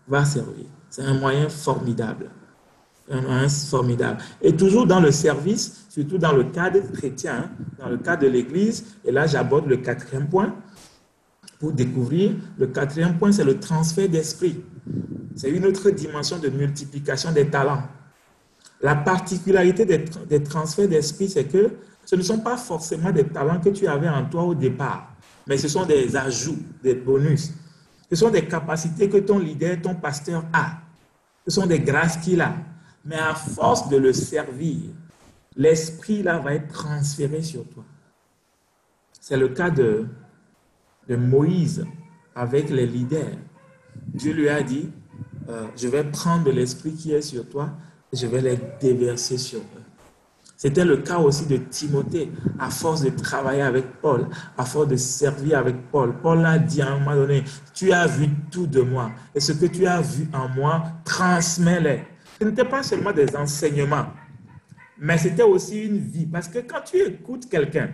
Va servir. C'est un moyen formidable. Un moyen formidable. Et toujours dans le service, surtout dans le cadre chrétien, hein? Dans le cadre de l'Église, et là j'aborde le quatrième point. Pour découvrir, le quatrième point, c'est le transfert d'esprit. C'est une autre dimension de multiplication des talents. La particularité des transferts d'esprit, c'est que ce ne sont pas forcément des talents que tu avais en toi au départ, mais ce sont des ajouts, des bonus. Ce sont des capacités que ton leader, ton pasteur a. Ce sont des grâces qu'il a. Mais à force de le servir, l'esprit là va être transféré sur toi. C'est le cas de Moïse avec les leaders. Dieu lui a dit, je vais prendre l'esprit qui est sur toi et je vais les déverser sur eux. C'était le cas aussi de Timothée, à force de travailler avec Paul, à force de servir avec Paul. Paul a dit à un moment donné, tu as vu tout de moi et ce que tu as vu en moi, transmets-les. Ce n'était pas seulement des enseignements, mais c'était aussi une vie. Parce que quand tu écoutes quelqu'un,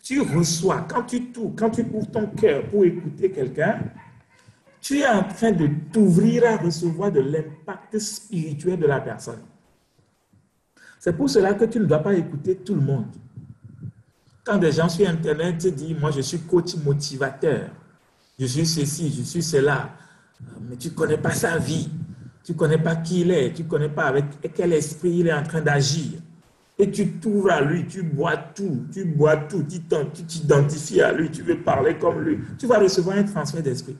tu reçois, quand tu ouvres ton cœur pour écouter quelqu'un, tu es en train de t'ouvrir à recevoir de l'impact spirituel de la personne. C'est pour cela que tu ne dois pas écouter tout le monde. Quand des gens sur Internet te disent, moi je suis coach motivateur, je suis ceci, je suis cela, mais tu ne connais pas sa vie, tu ne connais pas qui il est, tu ne connais pas avec quel esprit il est en train d'agir. Et tu t'ouvres à lui, tu bois tout, tu t'identifies à lui, tu veux parler comme lui. Tu vas recevoir un transfert d'esprit.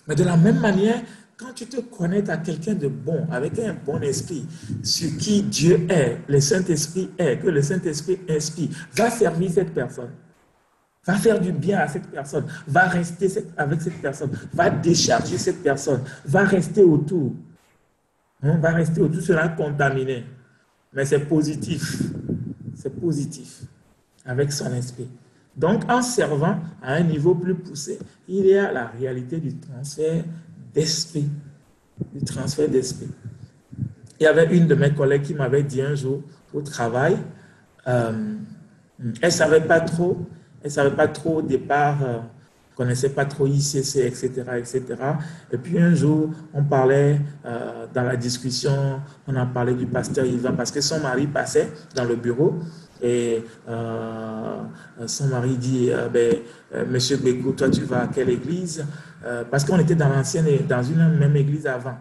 Mais de la même manière, quand tu te connectes à quelqu'un de bon, avec un bon esprit, sur qui Dieu est, le Saint-Esprit est, que le Saint-Esprit inspire, va servir cette personne. Va faire du bien à cette personne, va rester avec cette personne, va décharger cette personne, va rester autour. On va rester autour, sera contaminé. Mais c'est positif. C'est positif avec son esprit. Donc, en servant à un niveau plus poussé, il y a la réalité du transfert d'esprit. Du transfert d'esprit. Il y avait une de mes collègues qui m'avait dit un jour au travail, elle ne savait pas trop, au départ, connaissait pas trop ICC, etc., etc. Et puis un jour, on parlait dans la discussion, on a parlé du pasteur Yvan parce que son mari passait dans le bureau et son mari dit, Monsieur Bécou, toi tu vas à quelle église? Parce qu'on était dans dans une même église avant.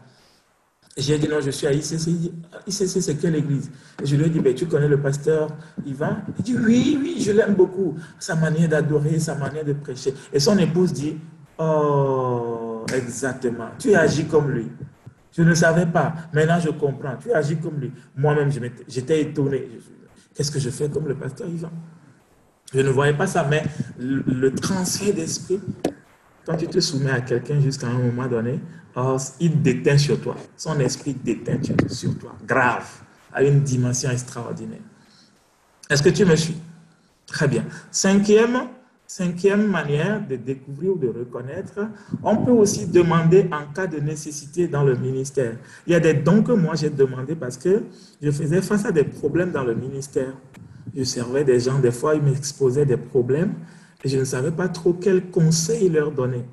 J'ai dit non, je suis à ICC. Il dit, ICC, c'est quelle église? Et je lui ai dit, tu connais le pasteur Yvan? Il dit, oui, oui, je l'aime beaucoup. Sa manière d'adorer, sa manière de prêcher. Et son épouse dit, oh, exactement, tu agis comme lui. Je ne savais pas. Maintenant, je comprends. Tu agis comme lui. Moi-même, j'étais étonné. Qu'est-ce que je fais comme le pasteur Yvan? Je ne voyais pas ça, mais le transfert d'esprit, quand tu te soumets à quelqu'un jusqu'à un moment donné, il déteint sur toi. Son esprit déteint sur toi. Grave. À une dimension extraordinaire. Est-ce que tu me suis? Très bien. Cinquième manière de découvrir ou de reconnaître, on peut aussi demander en cas de nécessité dans le ministère. Il y a des dons que moi j'ai demandé parce que je faisais face à des problèmes dans le ministère. Je servais des gens, des fois ils m'exposaient des problèmes et je ne savais pas trop quels conseils leur donner.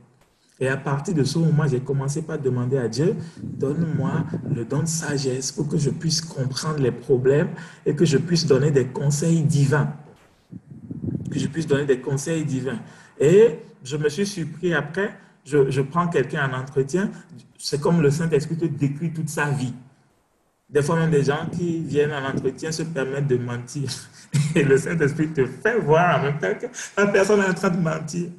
Et à partir de ce moment, j'ai commencé par demander à Dieu, donne-moi le don de sagesse pour que je puisse comprendre les problèmes et que je puisse donner des conseils divins. Que je puisse donner des conseils divins. Et je me suis surpris après, je prends quelqu'un en entretien, c'est comme le Saint-Esprit te décrit toute sa vie. Des fois même des gens qui viennent en entretien se permettent de mentir. Et le Saint-Esprit te fait voir en même temps que la personne est en train de mentir.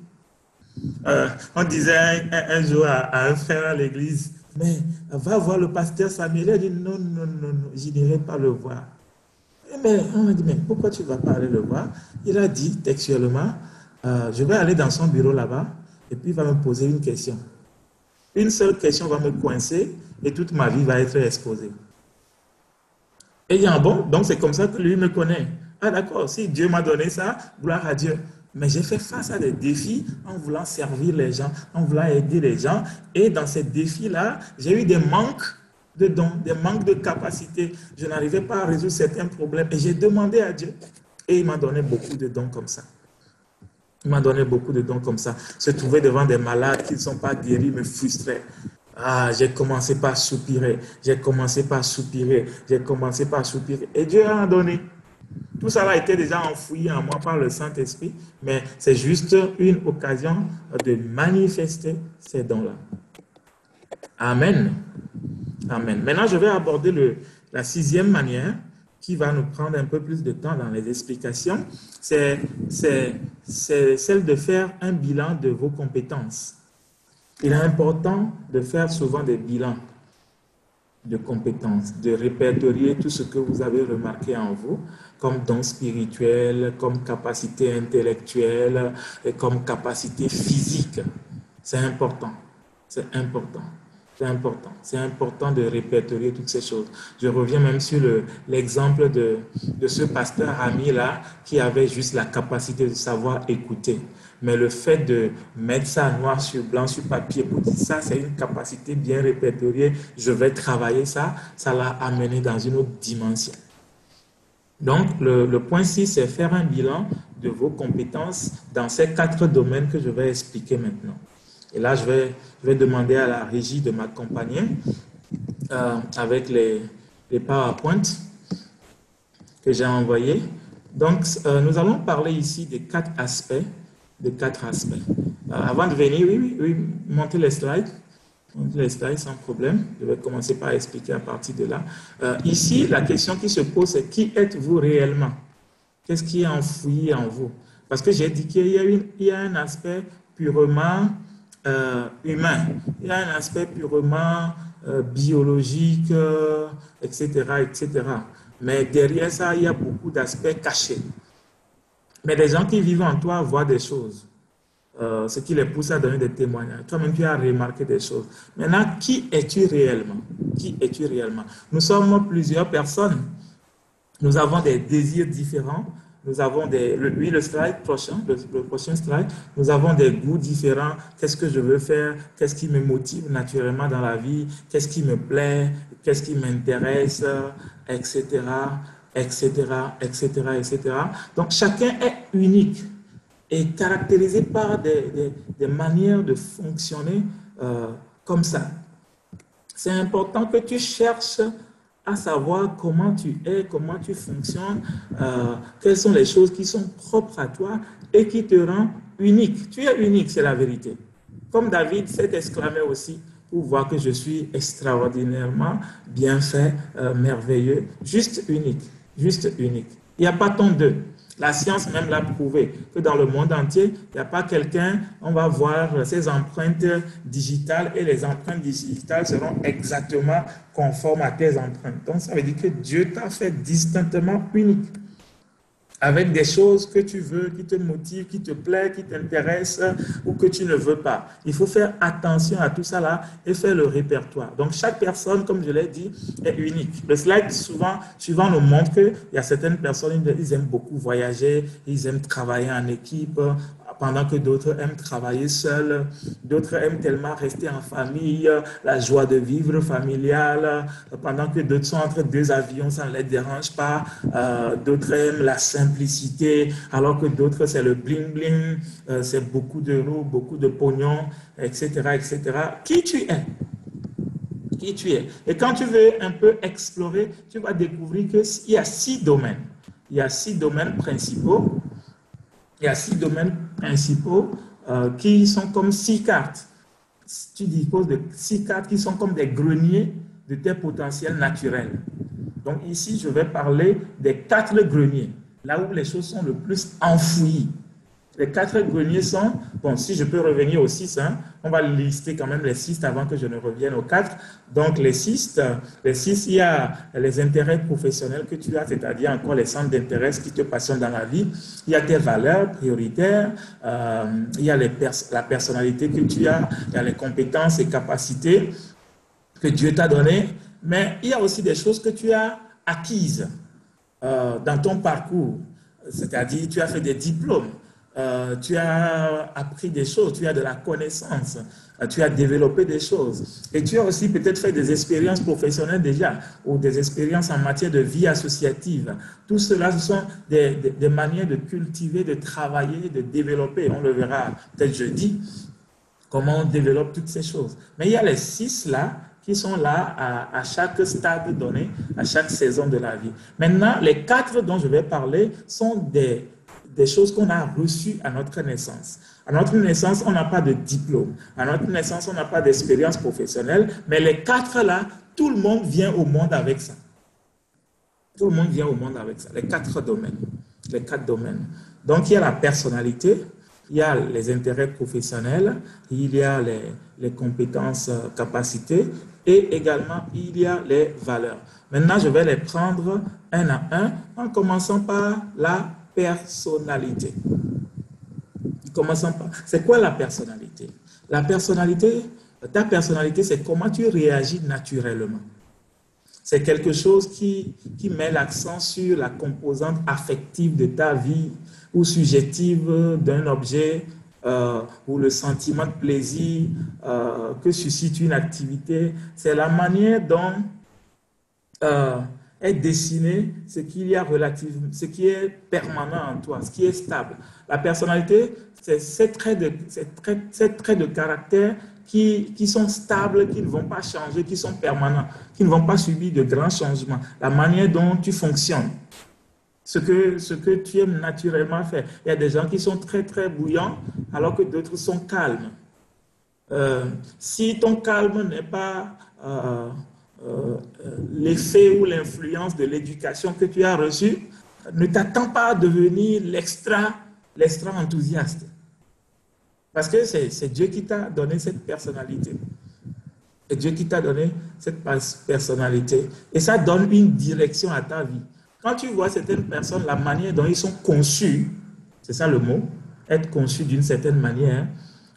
On disait un jour à un frère à l'église, mais va voir le pasteur Samuel. Il a dit non, non, non, non, je n'irai pas le voir. Mais on m'a dit, mais pourquoi tu ne vas pas aller le voir? Il a dit textuellement, je vais aller dans son bureau là-bas et puis il va me poser une question. Une seule question va me coincer et toute ma vie va être exposée. Et il dit, ah bon, donc c'est comme ça que lui me connaît. Ah d'accord, si Dieu m'a donné ça, gloire à Dieu. Mais j'ai fait face à des défis en voulant servir les gens, en voulant aider les gens. Et dans ces défis-là, j'ai eu des manques de dons, des manques de capacités. Je n'arrivais pas à résoudre certains problèmes. Et j'ai demandé à Dieu. Et il m'a donné beaucoup de dons comme ça. Il m'a donné beaucoup de dons comme ça. Se trouver devant des malades qui ne sont pas guéris me frustrait. Ah, j'ai commencé par soupirer. J'ai commencé par soupirer. J'ai commencé par soupirer. Et Dieu en a donné. Tout ça a été déjà enfoui en moi par le Saint-Esprit, mais c'est juste une occasion de manifester ces dons-là. Amen. Amen. Maintenant, je vais aborder la sixième manière qui va nous prendre un peu plus de temps dans les explications. C'est celle de faire un bilan de vos compétences. Il est important de faire souvent des bilans de compétences, de répertorier tout ce que vous avez remarqué en vous, comme don spirituel, comme capacité intellectuelle, et comme capacité physique. C'est important. C'est important. C'est important. C'est important de répertorier toutes ces choses. Je reviens même sur l'exemple de ce pasteur ami-là qui avait juste la capacité de savoir écouter. Mais le fait de mettre ça noir sur blanc sur papier pour dire ça, c'est une capacité bien répertoriée, je vais travailler ça, ça l'a amené dans une autre dimension. Donc, le point 6, c'est faire un bilan de vos compétences dans ces 4 domaines que je vais expliquer maintenant. Et là, je vais demander à la régie de m'accompagner avec les PowerPoint que j'ai envoyés. Donc, nous allons parler ici des 4 aspects. Avant de venir, oui, montez les slides. Montez les slides sans problème. Je vais commencer par expliquer à partir de là. Ici, la question qui se pose, c'est qui êtes-vous réellement? Qu'est-ce qui est enfoui en vous? Parce que j'ai dit qu'il y a un aspect purement humain. Il y a un aspect purement biologique, etc., etc. Mais derrière ça, il y a beaucoup d'aspects cachés. Mais des gens qui vivent en toi voient des choses, ce qui les pousse à donner des témoignages. Toi-même, tu as remarqué des choses. Maintenant, qui es-tu réellement? Qui es-tu réellement? Nous sommes plusieurs personnes. Nous avons des désirs différents. Nous avons le slide prochain, le prochain slide. Nous avons des goûts différents. Qu'est-ce que je veux faire? Qu'est-ce qui me motive naturellement dans la vie? Qu'est-ce qui me plaît? Qu'est-ce qui m'intéresse? Etc., etc., etc., etc. Donc, chacun est unique et caractérisé par des manières de fonctionner comme ça. C'est important que tu cherches à savoir comment tu es, comment tu fonctionnes, quelles sont les choses qui sont propres à toi et qui te rendent unique. Tu es unique, c'est la vérité. Comme David s'est exclamé aussi pour voir que je suis extraordinairement bien fait, merveilleux, juste unique, juste unique. Il n'y a pas tant d'eux. La science même l'a prouvé que dans le monde entier, il n'y a pas quelqu'un, on va voir ses empreintes digitales et les empreintes digitales seront exactement conformes à tes empreintes. Donc, ça veut dire que Dieu t'a fait distinctement unique, avec des choses que tu veux, qui te motivent, qui te plaisent, qui t'intéressent ou que tu ne veux pas. Il faut faire attention à tout ça là et faire le répertoire. Donc, chaque personne, comme je l'ai dit, est unique. Le slide suivant nous montre qu'il y a certaines personnes, ils aiment beaucoup voyager, ils aiment travailler en équipe, pendant que d'autres aiment travailler seuls, d'autres aiment tellement rester en famille, la joie de vivre familiale, pendant que d'autres sont entre deux avions, ça ne les dérange pas, d'autres aiment la simplicité, alors que d'autres c'est le bling-bling, c'est beaucoup d'euros, beaucoup de pognon, etc., etc. Qui tu es? Qui tu es? Et quand tu veux un peu explorer, tu vas découvrir qu'il y a 6 domaines. Il y a 6 domaines principaux. Il y a 6 domaines principaux qui sont comme 6 cartes. Tu disposes de 6 cartes qui sont comme des greniers de tes potentiels naturels. Donc ici, je vais parler des 4 greniers, là où les choses sont le plus enfouies. Les 4 greniers sont, bon, si je peux revenir aux 6, hein, on va lister quand même les 6 avant que je ne revienne aux 4. Donc les 6, il y a les intérêts professionnels que tu as, c'est-à-dire encore les centres d'intérêt qui te passionnent dans la vie. Il y a tes valeurs prioritaires, il y a la personnalité que tu as, il y a les compétences et capacités que Dieu t'a données, mais il y a aussi des choses que tu as acquises dans ton parcours, c'est-à-dire tu as fait des diplômes. Tu as appris des choses, tu as de la connaissance, tu as développé des choses. Et tu as aussi peut-être fait des expériences professionnelles déjà, ou des expériences en matière de vie associative. Tout cela, ce sont des manières de cultiver, de travailler, de développer. On le verra peut-être jeudi, comment on développe toutes ces choses. Mais il y a les 6 là, qui sont là à chaque stade donné, à chaque saison de la vie. Maintenant, les 4 dont je vais parler sont des choses qu'on a reçues à notre naissance. À notre naissance, on n'a pas de diplôme. À notre naissance, on n'a pas d'expérience professionnelle. Mais les 4 là, tout le monde vient au monde avec ça. Tout le monde vient au monde avec ça. Les 4 domaines. Les 4 domaines. Donc, il y a la personnalité, il y a les intérêts professionnels, il y a les compétences, capacités et également, il y a les valeurs. Maintenant, je vais les prendre un à un en commençant par la personnalité. Commençons par. C'est quoi la personnalité? La personnalité, ta personnalité, c'est comment tu réagis naturellement. C'est quelque chose qui met l'accent sur la composante affective de ta vie ou subjective d'un objet ou le sentiment de plaisir que suscite une activité. C'est la manière dont est dessiné ce qu'il y a ce qui est permanent en toi, ce qui est stable. La personnalité, c'est ces traits de caractère qui sont stables, qui ne vont pas changer, qui sont permanents, qui ne vont pas subir de grands changements. La manière dont tu fonctionnes, ce que tu aimes naturellement faire. Il y a des gens qui sont très, très bouillants, alors que d'autres sont calmes. Si ton calme n'est pas l'effet ou l'influence de l'éducation que tu as reçue, ne t'attends pas à devenir l'extra enthousiaste. Parce que c'est Dieu qui t'a donné cette personnalité. C'est Dieu qui t'a donné cette personnalité. Et ça donne une direction à ta vie. Quand tu vois certaines personnes, la manière dont ils sont conçus, c'est ça le mot, être conçu d'une certaine manière,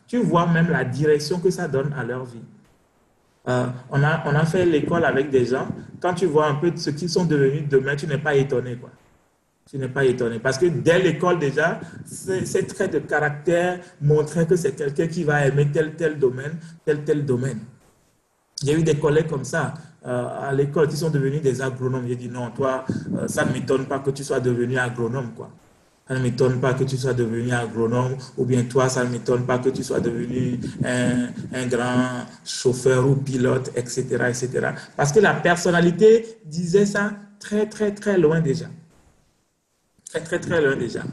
tu vois même la direction que ça donne à leur vie. On a fait l'école avec des gens, quand tu vois un peu ce qu'ils sont devenus demain, tu n'es pas étonné, quoi. Tu n'es pas étonné. Parce que dès l'école déjà, ces traits de caractère montraient que c'est quelqu'un qui va aimer tel domaine, tel domaine. J'ai eu des collègues comme ça à l'école qui sont devenus des agronomes. J'ai dit non, toi, ça ne m'étonne pas que tu sois devenu agronome, quoi. Ça ne m'étonne pas que tu sois devenu agronome, ou bien toi, ça ne m'étonne pas que tu sois devenu un grand chauffeur ou pilote, etc., etc. Parce que la personnalité disait ça très loin déjà. Très loin déjà.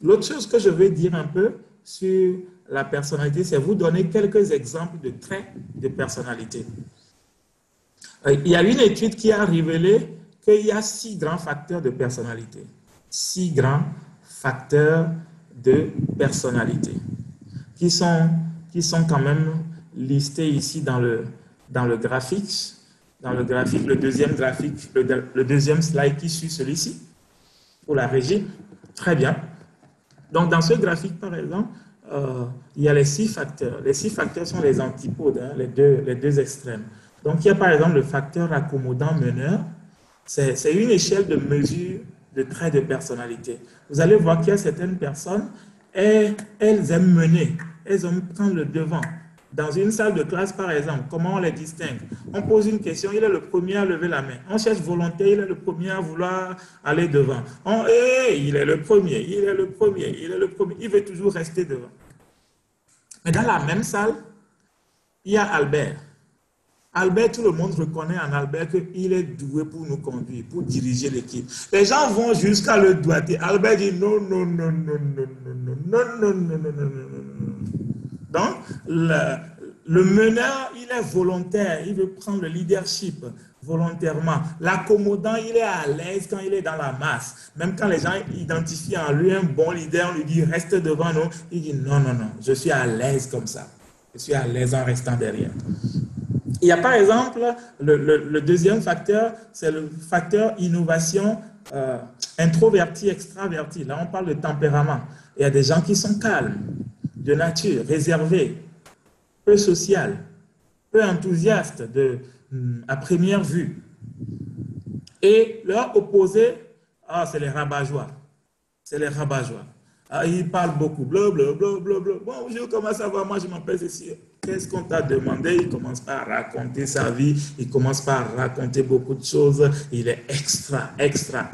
L'autre chose que je veux dire un peu sur la personnalité, c'est vous donner quelques exemples de traits de personnalité. Il y a une étude qui a révélé qu'il y a 6 grands facteurs de personnalité. 6 grands facteurs de personnalité qui sont quand même listés ici dans le graphique. Dans le graphique, le deuxième graphique, le deuxième slide qui suit celui-ci, pour la régie. Très bien. Donc, dans ce graphique, par exemple, il y a les 6 facteurs. Les 6 facteurs sont les antipodes, hein, les deux extrêmes. Donc, il y a par exemple le facteur accommodant meneur. C'est une échelle de mesure de traits de personnalité. Vous allez voir qu'il y a certaines personnes, elles aiment mener, elles aiment prendre le devant. Dans une salle de classe, par exemple, comment on les distingue? On pose une question, il est le premier à lever la main. On cherche volontaire, il est le premier à vouloir aller devant. Il est le premier, il est le premier, il est le premier. Il veut toujours rester devant. Mais dans la même salle, il y a Albert. Albert, tout le monde reconnaît en Albert qu'il est doué pour nous conduire, pour diriger l'équipe. Les gens vont jusqu'à le doigter. Albert dit non, non, non, non, non, non, non, non, non, non, non, non, non. Donc, le meneur, il est volontaire, il veut prendre le leadership volontairement. L'accommodant, il est à l'aise quand il est dans la masse. Même quand les gens identifient en lui un bon leader, on lui dit reste devant nous, il dit non, non, non, je suis à l'aise comme ça. Je suis à l'aise en restant derrière. Il y a par exemple le deuxième facteur, c'est le facteur innovation introverti, extraverti. Là, on parle de tempérament. Il y a des gens qui sont calmes, de nature, réservés, peu social, peu enthousiastes à première vue. Et leur opposé, c'est les rabat-joie. C'est les rabat-joie. Ils parlent beaucoup, blablabla. Bonjour, comment ça va? Moi, je m'appelle ceci. Qu'est-ce qu'on t'a demandé? Il commence pas à raconter sa vie, il commence pas à raconter beaucoup de choses. Il est extra.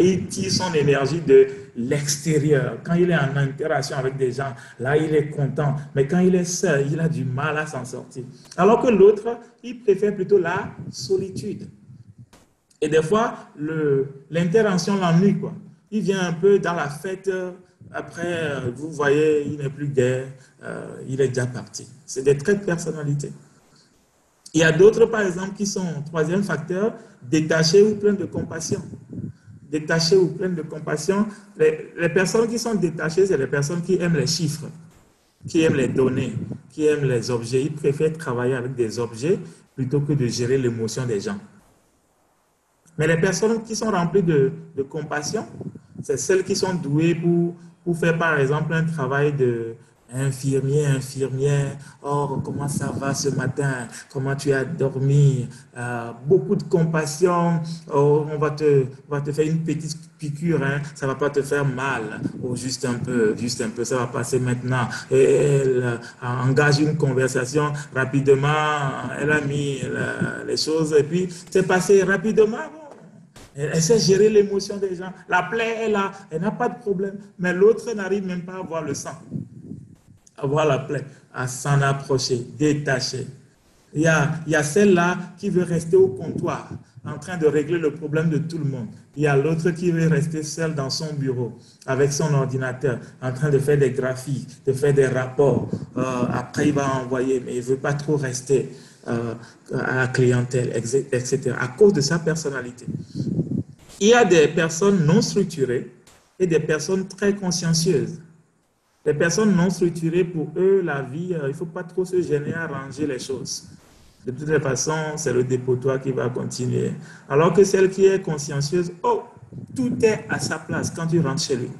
Il tire son énergie de l'extérieur. Quand il est en interaction avec des gens, là, il est content. Mais quand il est seul, il a du mal à s'en sortir. Alors que l'autre, il préfère plutôt la solitude. Et des fois, l'intervention l'ennuie, quoi. Il vient un peu dans la fête. Après, vous voyez, il n'est plus gai, il est déjà parti. C'est des traits de personnalité. Il y a d'autres, par exemple, qui sont, troisième facteur, détachés ou pleins de compassion. Détachés ou pleins de compassion. Les personnes qui sont détachées, c'est les personnes qui aiment les chiffres, qui aiment les données, qui aiment les objets. Ils préfèrent travailler avec des objets plutôt que de gérer l'émotion des gens. Mais les personnes qui sont remplies de compassion, c'est celles qui sont douées pour faire, par exemple, un travail infirmière. Oh, comment ça va ce matin? Comment tu as dormi? Beaucoup de compassion. Oh, on va te faire une petite piqûre, hein. Ça ne va pas te faire mal. Oh, juste un peu, ça va passer maintenant. Et elle engage une conversation rapidement. Elle a mis les choses et puis c'est passé rapidement. Elle sait gérer l'émotion des gens. La plaie est là, elle n'a pas de problème. Mais l'autre n'arrive même pas à voir le sang, à voir la plaie, à s'en approcher, détacher. Il y a celle-là qui veut rester au comptoir, en train de régler le problème de tout le monde. Il y a l'autre qui veut rester seul dans son bureau, avec son ordinateur, en train de faire des graphiques, de faire des rapports. Après, il va envoyer, mais il ne veut pas trop rester à la clientèle, etc. À cause de sa personnalité. Il y a des personnes non structurées et des personnes très consciencieuses. Les personnes non structurées, pour eux, la vie, il ne faut pas trop se gêner à ranger les choses. De toutes les façons, c'est le dépotoir qui va continuer. Alors que celle qui est consciencieuse, tout est à sa place quand tu rentres chez lui.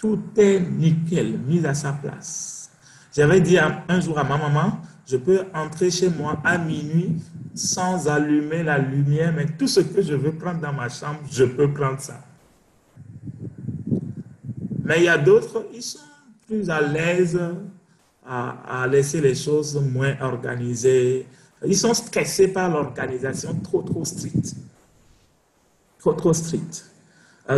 Tout est nickel, mis à sa place. J'avais dit un jour à ma maman, je peux entrer chez moi à minuit sans allumer la lumière, mais tout ce que je veux prendre dans ma chambre, je peux prendre ça. Mais il y a d'autres, ils sont plus à l'aise à laisser les choses moins organisées. Ils sont stressés par l'organisation trop stricte. Trop stricte.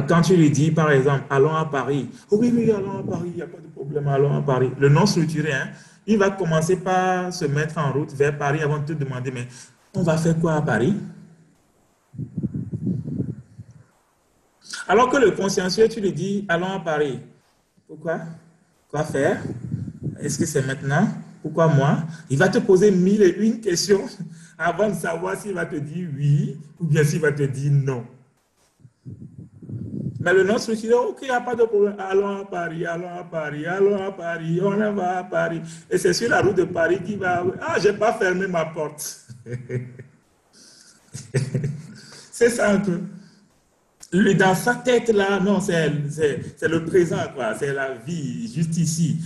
Quand tu lui dis, par exemple, allons à Paris. Oh oui, oui, allons à Paris, il n'y a pas de problème, allons à Paris. Le non structuré, hein, il va commencer par se mettre en route vers Paris avant de te demander, mais on va faire quoi à Paris? Alors que le consciencieux, tu lui dis, allons à Paris. Pourquoi? Quoi faire? Est-ce que c'est maintenant? Pourquoi moi? Il va te poser 1001 questions avant de savoir s'il va te dire oui ou bien s'il va te dire non. Mais le non structuré, ok, il n'y a pas de problème. Allons à Paris, allons à Paris, allons à Paris, on va à Paris. Et c'est sur la route de Paris qu'il va... Ah, je n'ai pas fermé ma porte. C'est ça un peu. Lui, dans sa tête, là, non, c'est le présent, quoi. C'est la vie, juste ici.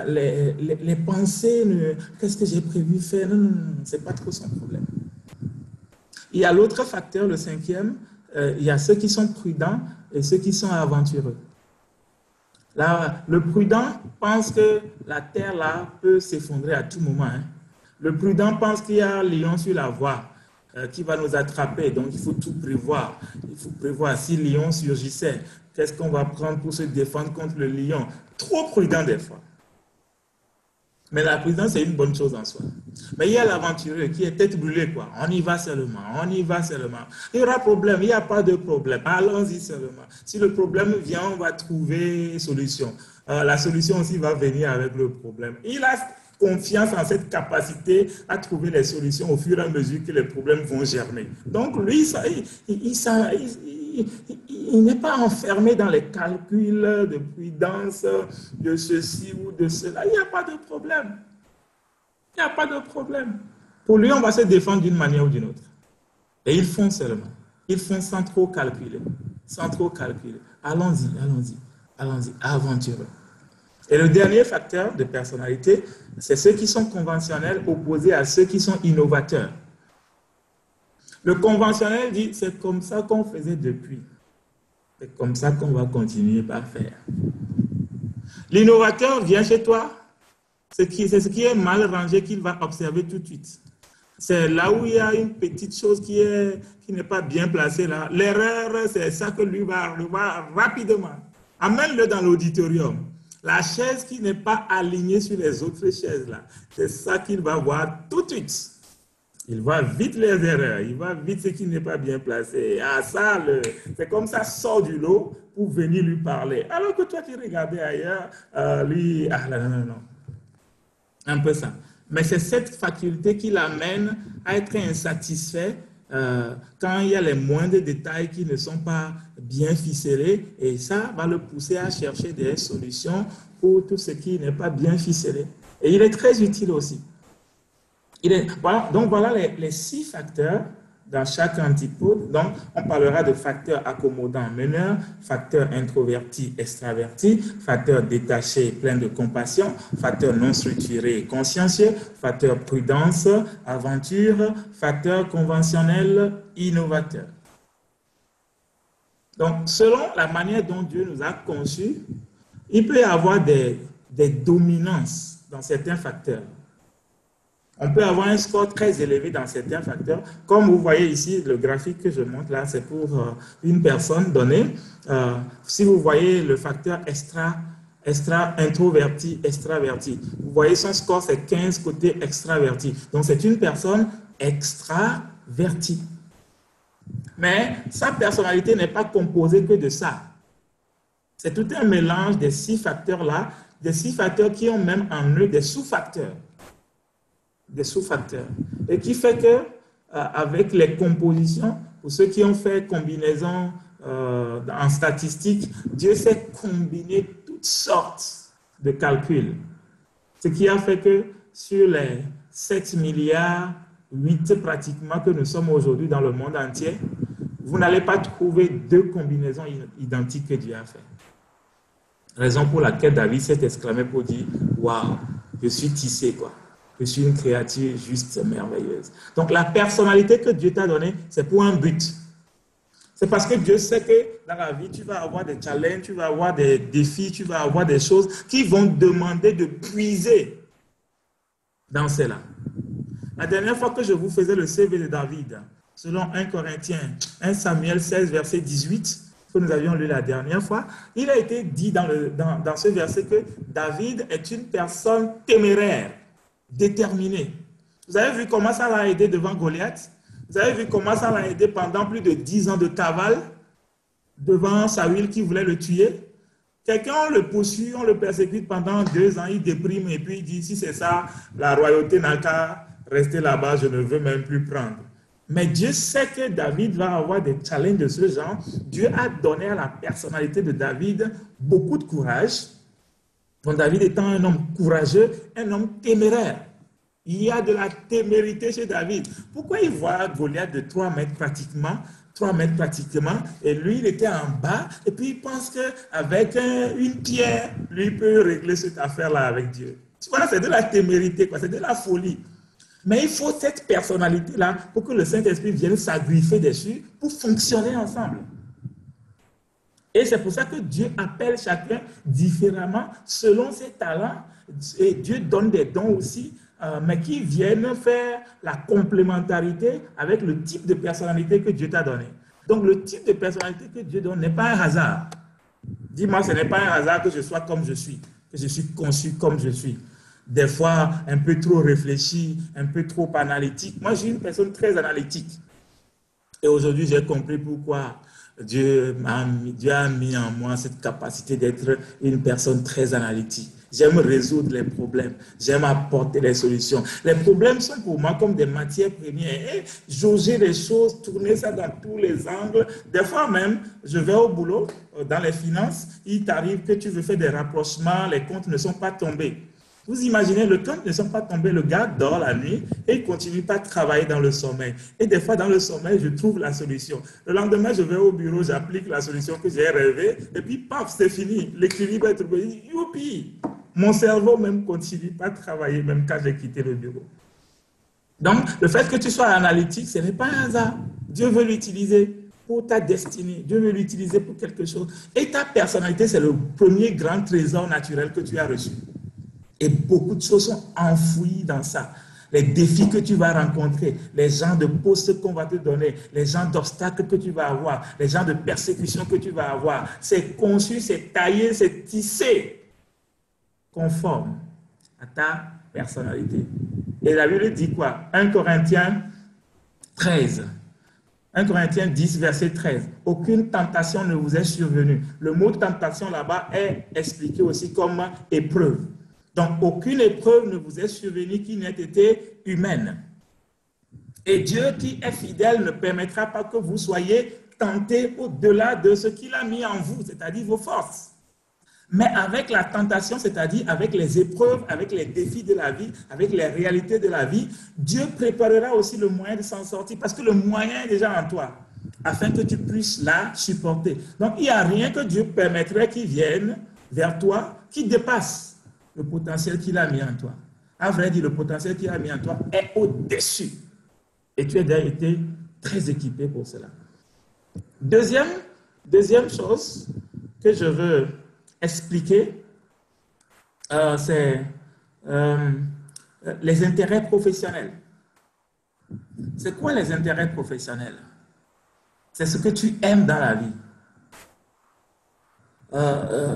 Les pensées, qu'est-ce que j'ai prévu faire? Non, c'est pas trop son problème. Il y a l'autre facteur, le cinquième, il y a ceux qui sont prudents et ceux qui sont aventureux. Là, le prudent pense que la terre, là, peut s'effondrer à tout moment. Hein. Le prudent pense qu'il y a un lion sur la voie qui va nous attraper. Donc, il faut tout prévoir. Il faut prévoir si le lion surgissait, qu'est-ce qu'on va prendre pour se défendre contre le lion. Trop prudent des fois. Mais la prudence, c'est une bonne chose en soi. Mais il y a l'aventureux qui est tête brûlée, quoi. On y va seulement, on y va seulement. Il y aura problème, il n'y a pas de problème. Allons-y seulement. Si le problème vient, on va trouver solution. La solution aussi va venir avec le problème. Il a confiance en cette capacité à trouver les solutions au fur et à mesure que les problèmes vont germer. Donc, lui, il n'est pas enfermé dans les calculs de prudence, de ceci ou de cela. Il n'y a pas de problème. Il n'y a pas de problème. Pour lui, on va se défendre d'une manière ou d'une autre. Et ils font seulement. Ils font sans trop calculer. Sans trop calculer. Allons-y, allons-y, allons-y, aventureux. Et le dernier facteur de personnalité, c'est ceux qui sont conventionnels opposés à ceux qui sont innovateurs. Le conventionnel dit, c'est comme ça qu'on faisait depuis. C'est comme ça qu'on va continuer par faire. L'innovateur vient chez toi, c'est ce qui est mal rangé qu'il va observer tout de suite. C'est là où il y a une petite chose qui n'est pas bien placée là. L'erreur, c'est ça que lui va voir rapidement. Amène-le dans l'auditorium. La chaise qui n'est pas alignée sur les autres chaises là, c'est ça qu'il va voir tout de suite. Il voit vite les erreurs, il voit vite ce qui n'est pas bien placé. Ah, ça, c'est comme ça, sort du lot pour venir lui parler. Alors que toi, tu regardais ailleurs, lui, ah là, non. Un peu ça. Mais c'est cette faculté qui l'amène à être insatisfait quand il y a les moindres détails qui ne sont pas bien ficelés. Et ça va le pousser à chercher des solutions pour tout ce qui n'est pas bien ficelé. Et il est très utile aussi. Donc voilà les 6 facteurs dans chaque antipode. Donc on parlera de facteurs accommodants meneurs, facteurs introvertis extravertis, facteurs détachés pleins de compassion, facteurs non structurés consciencieux, facteurs prudence, aventure, facteurs conventionnels innovateurs. Donc selon la manière dont Dieu nous a conçus, il peut y avoir des dominances dans certains facteurs. On peut avoir un score très élevé dans certains facteurs. Comme vous voyez ici, le graphique que je montre là, c'est pour une personne donnée. Si vous voyez le facteur introverti, extraverti, vous voyez son score, c'est 15 côté extraverti. Donc, c'est une personne extravertie. Mais sa personnalité n'est pas composée que de ça. C'est tout un mélange des 6 facteurs-là, des 6 facteurs qui ont même en eux des sous-facteurs. Des sous-facteurs. Et qui fait que, avec les compositions, pour ceux qui ont fait combinaison en statistique, Dieu sait combiner toutes sortes de calculs. Ce qui a fait que sur les 7 milliards, 8 pratiquement que nous sommes aujourd'hui dans le monde entier, vous n'allez pas trouver 2 combinaisons identiques que Dieu a fait. Raison pour laquelle David s'est exclamé pour dire « Waouh, je suis tissé, quoi. Je suis une créature juste merveilleuse. » Donc la personnalité que Dieu t'a donnée, c'est pour un but. C'est parce que Dieu sait que dans la vie, tu vas avoir des challenges, tu vas avoir des défis, tu vas avoir des choses qui vont demander de puiser dans cela. La dernière fois que je vous faisais le CV de David, selon 1 Corinthiens, 1 Samuel 16, verset 18, que nous avions lu la dernière fois, il a été dit dans ce verset que David est une personne téméraire, déterminée. Vous avez vu comment ça l'a aidé devant Goliath? Vous avez vu comment ça l'a aidé pendant plus de 10 ans de cavale devant Saül qui voulait le tuer? Quelqu'un, on le poursuit, on le persécute pendant 2 ans, il déprime et puis il dit, si c'est ça, la royauté n'a qu'à rester là-bas, je ne veux même plus prendre. Mais Dieu sait que David va avoir des challenges de ce genre. Dieu a donné à la personnalité de David beaucoup de courage. Donc David étant un homme courageux, un homme téméraire. Il y a de la témérité chez David. Pourquoi il voit Goliath de 3 mètres pratiquement, et lui, il était en bas, et puis il pense qu'avec une pierre, lui, il peut régler cette affaire-là avec Dieu. Tu vois, c'est de la témérité, quoi, c'est de la folie. Mais il faut cette personnalité-là pour que le Saint-Esprit vienne s'agriffer dessus pour fonctionner ensemble. Et c'est pour ça que Dieu appelle chacun différemment selon ses talents. Et Dieu donne des dons aussi, mais qui viennent faire la complémentarité avec le type de personnalité que Dieu t'a donné. Donc le type de personnalité que Dieu donne n'est pas un hasard. Dis-moi, ce n'est pas un hasard que je sois comme je suis, que je suis conçu comme je suis. Des fois, un peu trop réfléchi, un peu trop analytique. Moi, je suis une personne très analytique. Et aujourd'hui, j'ai compris pourquoi Dieu a mis en moi cette capacité d'être une personne très analytique. J'aime résoudre les problèmes. J'aime apporter les solutions. Les problèmes sont pour moi comme des matières premières. Et jauger les choses, tourner ça dans tous les angles. Des fois même, je vais au boulot, dans les finances, il t'arrive que tu veux faire des rapprochements, les comptes ne sont pas tombés. Vous imaginez, le compte ne sont pas tombés, le gars dort la nuit et il continue pas de travailler dans le sommeil. Et des fois, dans le sommeil, je trouve la solution. Le lendemain, je vais au bureau, j'applique la solution que j'ai rêvée et puis, paf, c'est fini. L'équilibre est trouvé. Youpi! Mon cerveau même continue pas de travailler, même quand j'ai quitté le bureau. Donc, le fait que tu sois analytique, ce n'est pas un hasard. Dieu veut l'utiliser pour ta destinée. Dieu veut l'utiliser pour quelque chose. Et ta personnalité, c'est le premier grand trésor naturel que tu as reçu. Et beaucoup de choses sont enfouies dans ça. Les défis que tu vas rencontrer, les genres de postes qu'on va te donner, les genres d'obstacles que tu vas avoir, les genres de persécutions que tu vas avoir. C'est conçu, c'est taillé, c'est tissé conforme à ta personnalité. Et la Bible dit quoi? 1 Corinthiens 13. 1 Corinthiens 10, verset 13. Aucune tentation ne vous est survenue. Le mot tentation là-bas est expliqué aussi comme épreuve. Donc, aucune épreuve ne vous est survenue qui n'ait été humaine. Et Dieu qui est fidèle ne permettra pas que vous soyez tentés au-delà de ce qu'il a mis en vous, c'est-à-dire vos forces. Mais avec la tentation, c'est-à-dire avec les épreuves, avec les défis de la vie, avec les réalités de la vie, Dieu préparera aussi le moyen de s'en sortir parce que le moyen est déjà en toi, afin que tu puisses la supporter. Donc, il n'y a rien que Dieu permettrait qui vienne vers toi qui dépasse le potentiel qu'il a mis en toi. À vrai dire, le potentiel qu'il a mis en toi est au-dessus. Et tu as déjà été très équipé pour cela. Deuxième chose que je veux expliquer, c'est les intérêts professionnels. C'est quoi les intérêts professionnels? C'est ce que tu aimes dans la vie.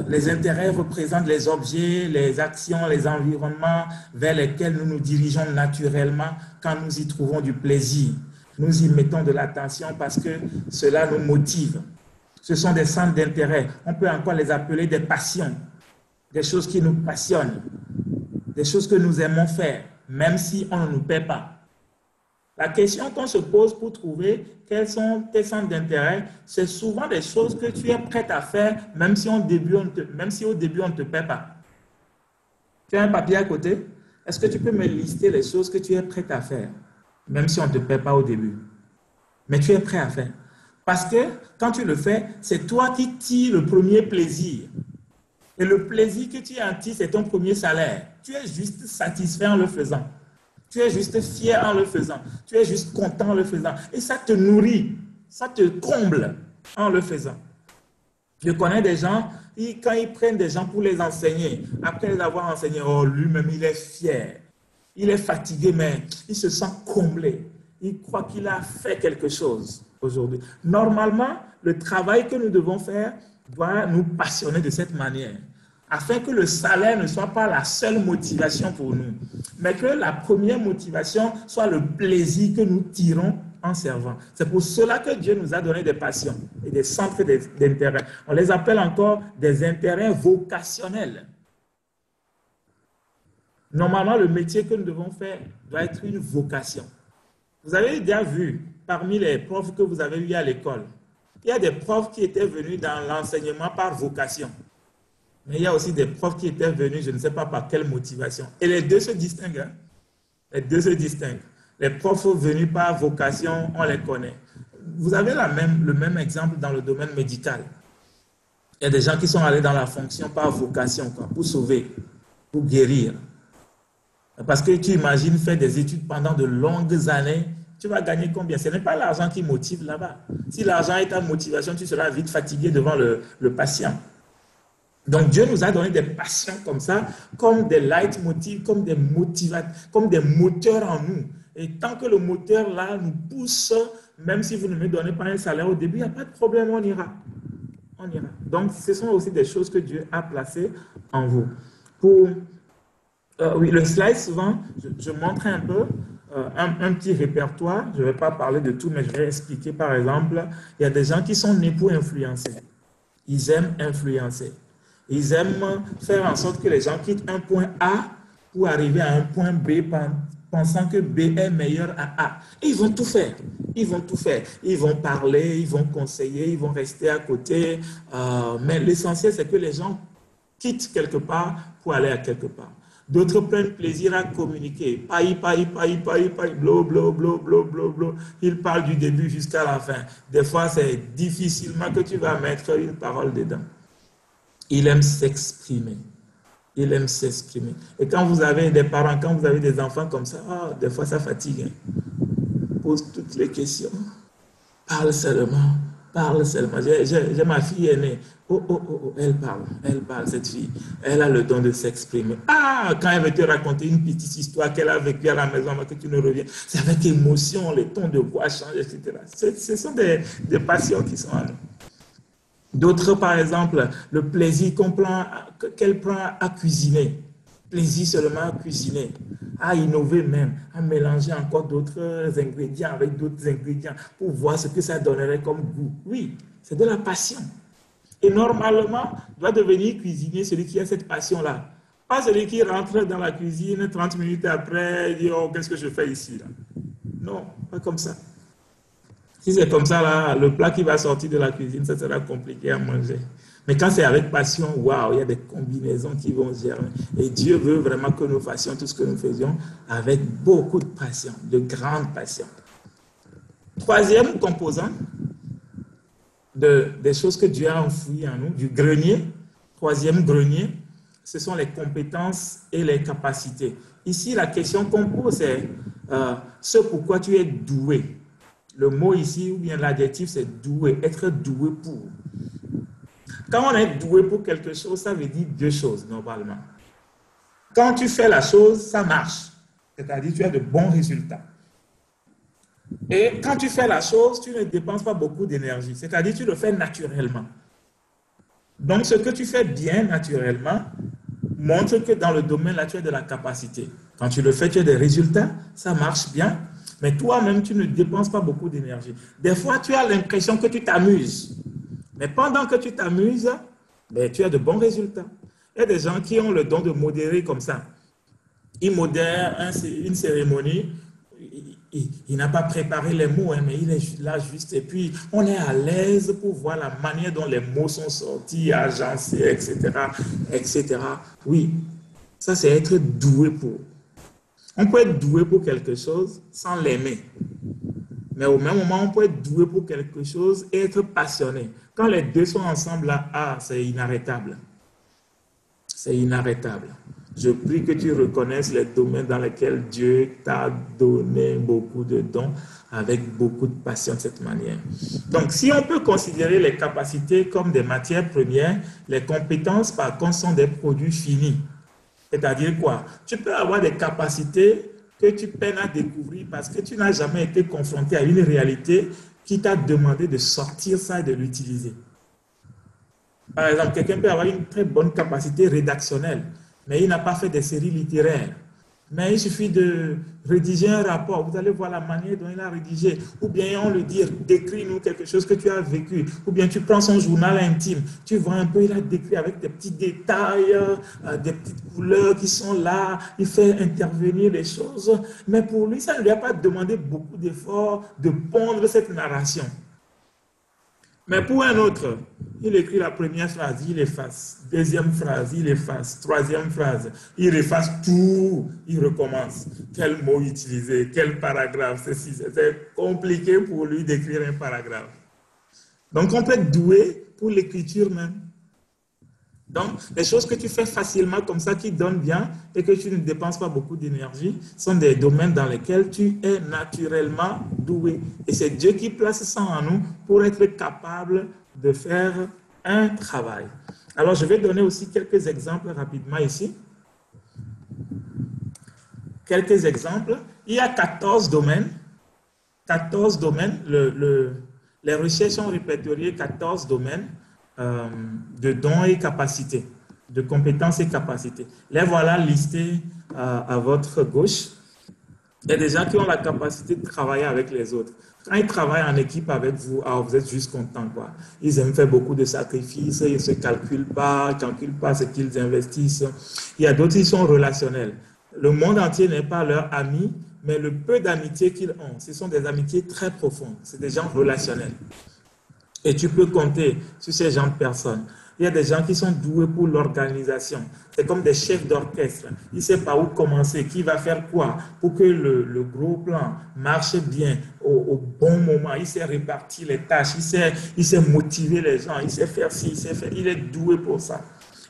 Les intérêts représentent les objets, les actions, les environnements vers lesquels nous nous dirigeons naturellement quand nous y trouvons du plaisir. Nous y mettons de l'attention parce que cela nous motive. Ce sont des centres d'intérêt. On peut encore les appeler des passions, des choses qui nous passionnent, des choses que nous aimons faire, même si on ne nous paie pas. La question qu'on se pose pour trouver quels sont tes centres d'intérêt, c'est souvent des choses que tu es prêt à faire, même si au début on ne te paie pas. Tu as un papier à côté? Est-ce que tu peux me lister les choses que tu es prêt à faire, même si on ne te paie pas au début? Mais tu es prêt à faire. Parce que quand tu le fais, c'est toi qui tires le premier plaisir. Et le plaisir que tu en tires, c'est ton premier salaire. Tu es juste satisfait en le faisant. Tu es juste fier en le faisant. Tu es juste content en le faisant. Et ça te nourrit, ça te comble en le faisant. Je connais des gens, quand ils prennent des gens pour les enseigner, après les avoir enseignés, oh, lui-même, il est fier. Il est fatigué, mais il se sent comblé. Il croit qu'il a fait quelque chose aujourd'hui. Normalement, le travail que nous devons faire doit nous passionner de cette manière, afin que le salaire ne soit pas la seule motivation pour nous, mais que la première motivation soit le plaisir que nous tirons en servant. C'est pour cela que Dieu nous a donné des passions et des centres d'intérêt. On les appelle encore des intérêts vocationnels. Normalement, le métier que nous devons faire doit être une vocation. Vous avez déjà vu, parmi les profs que vous avez eus à l'école, il y a des profs qui étaient venus dans l'enseignement par vocation. Mais il y a aussi des profs qui étaient venus, je ne sais pas par quelle motivation. Et les deux se distinguent. Hein? Les deux se distinguent. Les profs venus par vocation, on les connaît. Vous avez le même exemple dans le domaine médical. Il y a des gens qui sont allés dans la fonction par vocation, quoi, pour sauver, pour guérir. Parce que tu imagines faire des études pendant de longues années, tu vas gagner combien? Ce n'est pas l'argent qui motive là-bas. Si l'argent est ta motivation, tu seras vite fatigué devant le patient. Donc Dieu nous a donné des passions comme ça, comme des leitmotivs, comme des moteurs en nous. Et tant que le moteur là nous pousse, même si vous ne me donnez pas un salaire au début, il n'y a pas de problème, on ira. On ira. Donc ce sont aussi des choses que Dieu a placées en vous. Oui, le slide, souvent, je montre un peu un petit répertoire. Je ne vais pas parler de tout, mais je vais expliquer. Par exemple, il y a des gens qui sont nés pour influencer. Ils aiment influencer. Ils aiment faire en sorte que les gens quittent un point A pour arriver à un point B pensant que B est meilleur à A. Et ils vont tout faire. Ils vont tout faire. Ils vont parler, ils vont conseiller, ils vont rester à côté. Mais l'essentiel, c'est que les gens quittent quelque part pour aller à quelque part. D'autres prennent plaisir à communiquer. Paï, blo, blo, blo, blo, blo, blo. Ils parlent du début jusqu'à la fin. Des fois, c'est difficilement que tu vas mettre une parole dedans. Il aime s'exprimer. Il aime s'exprimer. Et quand vous avez des parents, quand vous avez des enfants comme ça, des fois ça fatigue. Hein. Pose toutes les questions. Parle seulement. Parle seulement. J'ai ma fille aînée. Elle parle, cette fille. Elle a le don de s'exprimer. Quand elle veut te raconter une petite histoire qu'elle a vécue à la maison, que tu ne reviens, c'est avec émotion, les tons de voix changent, etc. Ce sont des passions qui sont en nous. D'autres, par exemple, le plaisir qu'elle prend à cuisiner. Plaisir seulement à cuisiner, à innover même, à mélanger encore d'autres ingrédients avec d'autres ingrédients pour voir ce que ça donnerait comme goût. Oui, c'est de la passion. Et normalement, doit devenir cuisinier celui qui a cette passion-là. Pas celui qui rentre dans la cuisine 30 minutes après et dit « Oh, qu'est-ce que je fais ici là? » Non, pas comme ça. Si c'est comme ça, là, le plat qui va sortir de la cuisine, ça sera compliqué à manger. Mais quand c'est avec passion, waouh, il y a des combinaisons qui vont germer. Et Dieu veut vraiment que nous fassions tout ce que nous faisions avec beaucoup de passion, de grande passion. Troisième composant des choses que Dieu a enfouies en nous, du grenier, troisième grenier, ce sont les compétences et les capacités. Ici, la question qu'on pose, c'est ce pourquoi tu es doué. Le mot ici, ou bien l'adjectif, c'est doué, être doué pour. Quand on est doué pour quelque chose, ça veut dire deux choses, normalement. Quand tu fais la chose, ça marche. C'est-à-dire que tu as de bons résultats. Et quand tu fais la chose, tu ne dépenses pas beaucoup d'énergie. C'est-à-dire que tu le fais naturellement. Donc, ce que tu fais bien naturellement montre que dans le domaine là, tu as de la capacité. Quand tu le fais, tu as des résultats, ça marche bien. Mais toi-même, tu ne dépenses pas beaucoup d'énergie. Des fois, tu as l'impression que tu t'amuses. Mais pendant que tu t'amuses, tu as de bons résultats. Il y a des gens qui ont le don de modérer comme ça. Ils modèrent une cérémonie. Il n'a pas préparé les mots, hein, mais il est là juste. Et puis, on est à l'aise pour voir la manière dont les mots sont sortis, agencés, etc. etc. Oui, ça c'est être doué pour. On peut être doué pour quelque chose sans l'aimer. Mais au même moment, on peut être doué pour quelque chose et être passionné. Quand les deux sont ensemble, là, c'est inarrêtable. c'est inarrêtable. Je prie que tu reconnaisses les domaines dans lesquels Dieu t'a donné beaucoup de dons avec beaucoup de passion de cette manière. Donc, si on peut considérer les capacités comme des matières premières, les compétences, par contre, sont des produits finis. C'est-à-dire quoi? Tu peux avoir des capacités que tu peines à découvrir parce que tu n'as jamais été confronté à une réalité qui t'a demandé de sortir ça et de l'utiliser. Par exemple, quelqu'un peut avoir une très bonne capacité rédactionnelle, mais il n'a pas fait des séries littéraires. Mais il suffit de rédiger un rapport. Vous allez voir la manière dont il a rédigé. Ou bien on lui dit, décris-nous quelque chose que tu as vécu. Ou bien tu prends son journal intime. Tu vois un peu, il a décrit avec des petits détails, des petites couleurs qui sont là. Il fait intervenir les choses. Mais pour lui, ça ne lui a pas demandé beaucoup d'efforts de pondre cette narration. Mais pour un autre, il écrit la première phrase, il efface. Deuxième phrase, il efface. Troisième phrase, il efface tout, il recommence. Quel mot utiliser, quel paragraphe, c'est compliqué pour lui d'écrire un paragraphe. Donc on peut être doué pour l'écriture même. Donc, les choses que tu fais facilement comme ça, qui donnent bien et que tu ne dépenses pas beaucoup d'énergie, sont des domaines dans lesquels tu es naturellement doué. Et c'est Dieu qui place ça en nous pour être capable de faire un travail. Alors, je vais donner aussi quelques exemples rapidement ici. Quelques exemples. Il y a 14 domaines. 14 domaines. Les recherches ont répertorié 14 domaines de dons et capacités, de compétences et capacités. Les voilà listés à votre gauche. Il y a des gens qui ont la capacité de travailler avec les autres. Quand ils travaillent en équipe avec vous, alors vous êtes juste content, quoi. Ils aiment faire beaucoup de sacrifices, ils ne se calculent pas ce qu'ils investissent. Il y a d'autres qui sont relationnels. Le monde entier n'est pas leur ami, mais le peu d'amitié qu'ils ont, ce sont des amitiés très profondes. C'est des gens relationnels. Et tu peux compter sur ces gens de personnes. Il y a des gens qui sont doués pour l'organisation. C'est comme des chefs d'orchestre. Il ne sait pas où commencer, qui va faire quoi pour que le gros plan marche bien au bon moment. Il sait répartir les tâches, il sait motiver les gens, il sait faire ci, il sait faire. Il est doué pour ça.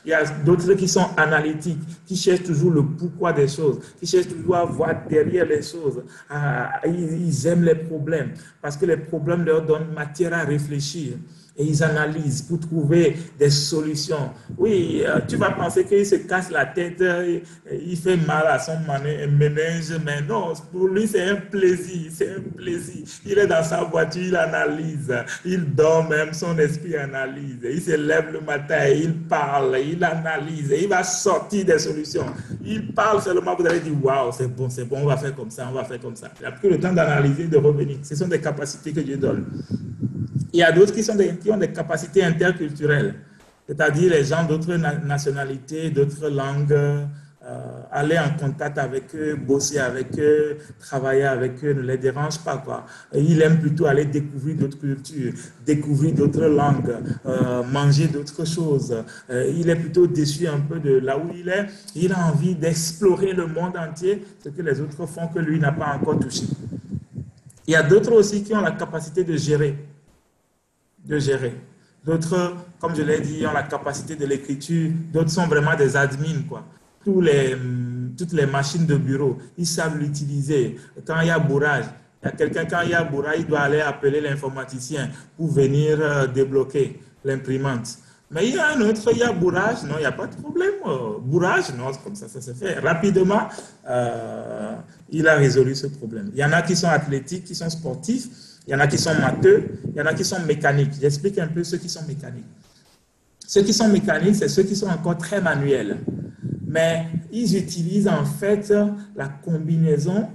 Il y a d'autres qui sont analytiques, qui cherchent toujours le pourquoi des choses, qui cherchent toujours à voir derrière les choses. Ils aiment les problèmes parce que les problèmes leur donnent matière à réfléchir. Et ils analysent pour trouver des solutions. Oui, tu vas penser qu'il se casse la tête, il fait mal à son ménage, mais non, pour lui c'est un plaisir, c'est un plaisir. Il est dans sa voiture, il analyse, il dort même, son esprit analyse. Il se lève le matin, il parle, il analyse, il va sortir des solutions. Il parle seulement, vous allez dire, waouh, c'est bon, on va faire comme ça, on va faire comme ça. Il a pris le temps d'analyser, de revenir. Ce sont des capacités que Dieu donne. Il y a d'autres qui ont des capacités interculturelles, c'est-à-dire les gens d'autres nationalités, d'autres langues, aller en contact avec eux, bosser avec eux, travailler avec eux ne les dérange pas, quoi. Il aime plutôt aller découvrir d'autres cultures, découvrir d'autres langues, manger d'autres choses. Il est plutôt déçu un peu de là où il est. Il a envie d'explorer le monde entier, ce que les autres font que lui n'a pas encore touché. Il y a d'autres aussi qui ont la capacité de gérer. D'autres, comme je l'ai dit, ont la capacité de l'écriture. D'autres sont vraiment des admins, quoi. Toutes les machines de bureau, ils savent l'utiliser. Quand il y a bourrage, quand il y a bourrage, il doit aller appeler l'informaticien pour venir débloquer l'imprimante. Mais il y a un autre, il y a bourrage, non, il n'y a pas de problème. Bourrage, non, c'est comme ça se fait. Rapidement, il a résolu ce problème. Il y en a qui sont athlétiques, qui sont sportifs. Il y en a qui sont matheux, il y en a qui sont mécaniques. J'explique un peu ceux qui sont mécaniques. Ceux qui sont mécaniques, c'est ceux qui sont encore très manuels. Mais ils utilisent en fait la combinaison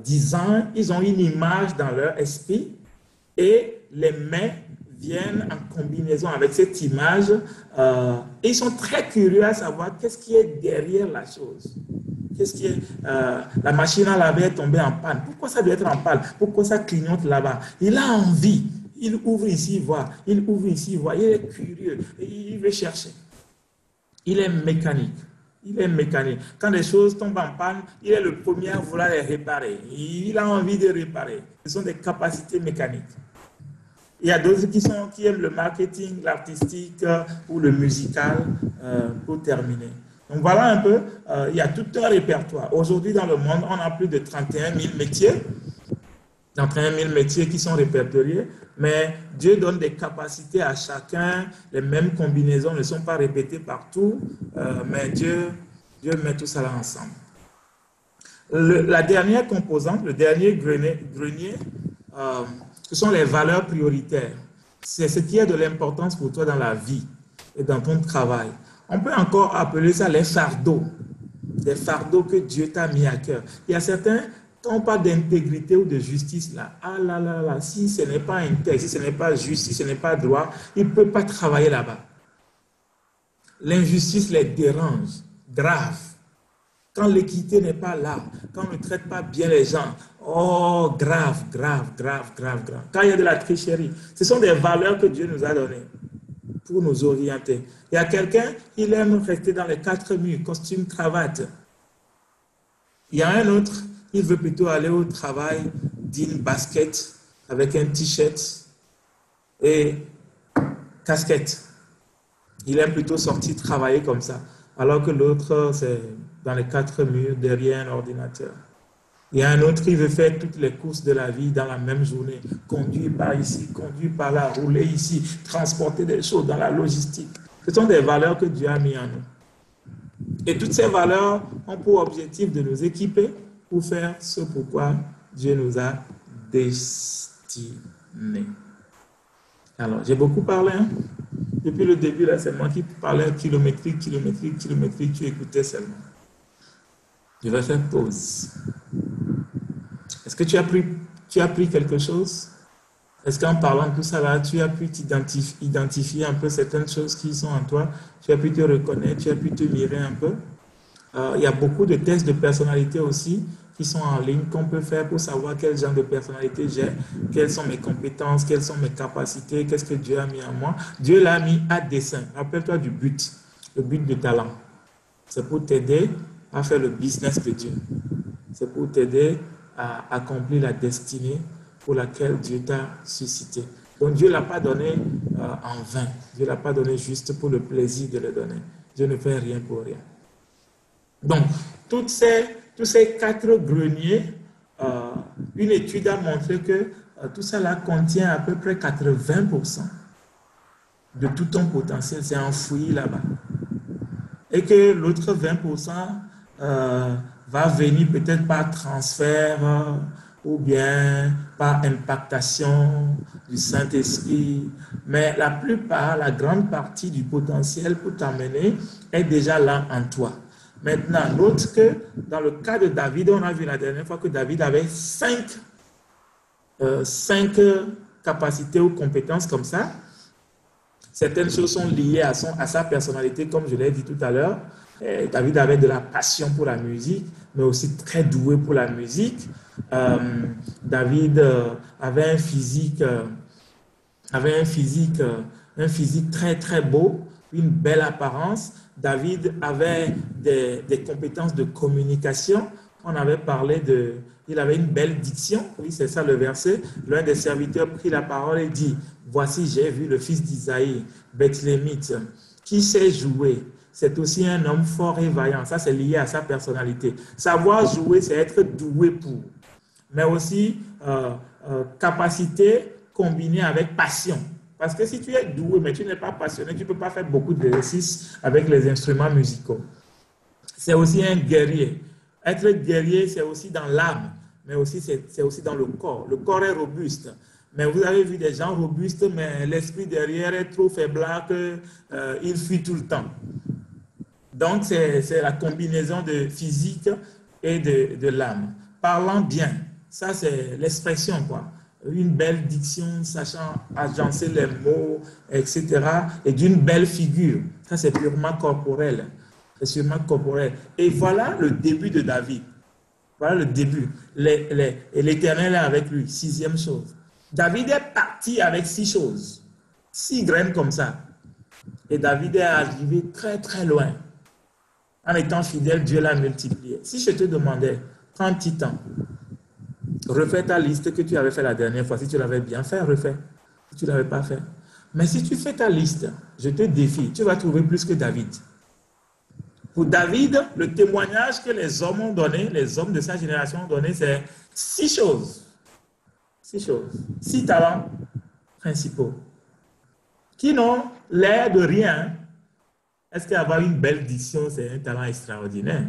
design. Ils ont une image dans leur esprit et les mains viennent en combinaison avec cette image. Et ils sont très curieux à savoir qu'est-ce qui est derrière la chose. Qu'est-ce qui est la machine à laver est tombée en panne. Pourquoi ça doit être en panne? Pourquoi ça clignote là-bas? Il a envie. Il ouvre ici, il voit. Il ouvre ici, il voit. Il est curieux. Il veut chercher. Il est mécanique. Il est mécanique. Quand les choses tombent en panne, il est le premier à vouloir les réparer. Il a envie de réparer. Ce sont des capacités mécaniques. Il y a d'autres qui aiment le marketing, l'artistique ou le musical pour terminer. Donc voilà un peu, il y a tout un répertoire. Aujourd'hui dans le monde, on a plus de 31 000 métiers. 31 000 métiers qui sont répertoriés, mais Dieu donne des capacités à chacun, les mêmes combinaisons ne sont pas répétées partout, mais Dieu met tout ça là ensemble. La dernière composante, le dernier grenier, ce sont les valeurs prioritaires. C'est ce qui a de l'importance pour toi dans la vie et dans ton travail. On peut encore appeler ça les fardeaux que Dieu t'a mis à cœur. Il y a certains, quand on parle d'intégrité ou de justice, là, ah là là là, si ce n'est pas intègre, si ce n'est pas juste, si ce n'est pas droit, il ne peut pas travailler là-bas. L'injustice les dérange, grave. Quand l'équité n'est pas là, quand on ne traite pas bien les gens, oh, grave, grave, grave, grave, grave. Quand il y a de la tricherie, ce sont des valeurs que Dieu nous a données pour nous orienter. Il y a quelqu'un, il aime rester dans les quatre murs, costume, cravate. Il y a un autre, il veut plutôt aller au travail, jean, basket, avec un t-shirt et casquette. Il aime plutôt sortir travailler comme ça, alors que l'autre, c'est dans les quatre murs, derrière un ordinateur. Il y a un autre qui veut faire toutes les courses de la vie dans la même journée. Conduire par ici, conduire par là, rouler ici, transporter des choses dans la logistique. Ce sont des valeurs que Dieu a mis en nous. Et toutes ces valeurs ont pour objectif de nous équiper pour faire ce pourquoi Dieu nous a destinés. Alors, j'ai beaucoup parlé. Hein? Depuis le début, là, c'est moi qui parlais kilométrique, kilométrique, kilométrique. Tu écoutais seulement. Je vais faire pause. Est-ce que tu as pris quelque chose? Est-ce qu'en parlant de tout ça là, tu as pu identifier un peu certaines choses qui sont en toi? Tu as pu te reconnaître, tu as pu te mirer un peu? Il y a beaucoup de tests de personnalité aussi qui sont en ligne qu'on peut faire pour savoir quel genre de personnalité j'ai, quelles sont mes compétences, quelles sont mes capacités, qu'est-ce que Dieu a mis en moi. Dieu l'a mis à dessein. Rappelle-toi du but, le but de talent. C'est pour t'aider à faire le business de Dieu. C'est pour t'aider à accomplir la destinée pour laquelle Dieu t'a suscité. Donc Dieu ne l'a pas donné en vain. Dieu ne l'a pas donné juste pour le plaisir de le donner. Dieu ne fait rien pour rien. Donc, tous ces quatre greniers, une étude a montré que tout ça là contient à peu près 80% de tout ton potentiel. C'est enfoui là-bas. Et que l'autre 20% va venir peut-être par transfert ou bien par impactation du Saint-Esprit. Mais la plupart, la grande partie du potentiel pour t'amener est déjà là en toi. Maintenant, note que dans le cas de David, on a vu la dernière fois que David avait cinq capacités ou compétences comme ça. Certaines choses sont liées à sa personnalité, comme je l'ai dit tout à l'heure. David avait de la passion pour la musique, mais aussi très doué pour la musique. David avait un physique très très beau, une belle apparence. David avait des compétences de communication. On avait parlé il avait une belle diction. Oui, c'est ça le verset. L'un des serviteurs prit la parole et dit: voici, j'ai vu le fils d'Isaïe, Bethlémite, qui sait jouer. C'est aussi un homme fort et vaillant. Ça, c'est lié à sa personnalité. Savoir jouer, c'est être doué pour. Mais aussi capacité combinée avec passion. Parce que si tu es doué, mais tu n'es pas passionné, tu ne peux pas faire beaucoup d'exercices avec les instruments musicaux. C'est aussi un guerrier. Être guerrier, c'est aussi dans l'âme, mais aussi c'est aussi dans le corps. Le corps est robuste. Mais vous avez vu des gens robustes, mais l'esprit derrière est trop faiblard qu'il fuit tout le temps. Donc, c'est la combinaison de physique et de l'âme. Parlant bien, ça c'est l'expression, quoi. Une belle diction, sachant agencer les mots, etc. Et d'une belle figure. Ça, c'est purement corporel. C'est sûrement corporel. Et voilà le début de David. Voilà le début. Et l'Éternel est avec lui. 6e chose. David est parti avec 6 choses. 6 graines comme ça. Et David est arrivé très, très loin. En étant fidèle, Dieu l'a multiplié. Si je te demandais, prends un petit temps. Refais ta liste que tu avais fait la dernière fois. Si tu l'avais bien fait, refais. que tu ne l'avais pas fait. Mais si tu fais ta liste, je te défie, tu vas trouver plus que David. Pour David, le témoignage que les hommes ont donné, les hommes de sa génération ont donné, c'est 6 choses. 6 choses. 6 talents principaux. Qui n'ont l'air de rien. Est-ce qu'avoir une belle diction, c'est un talent extraordinaire?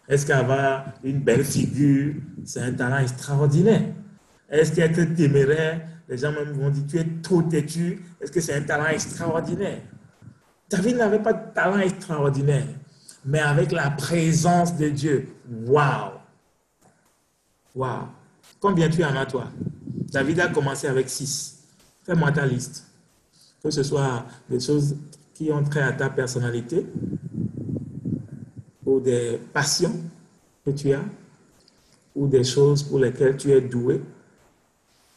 Est-ce qu'avoir une belle figure, c'est un talent extraordinaire? Est-ce qu'être téméraire, les gens même vont dire tu es trop têtu, est-ce que c'est un talent extraordinaire? David n'avait pas de talent extraordinaire, mais avec la présence de Dieu, waouh! Waouh! Combien tu en as toi? David a commencé avec 6. Fais-moi ta liste. Que ce soit des choses qui ont trait à ta personnalité ou des passions que tu as ou des choses pour lesquelles tu es doué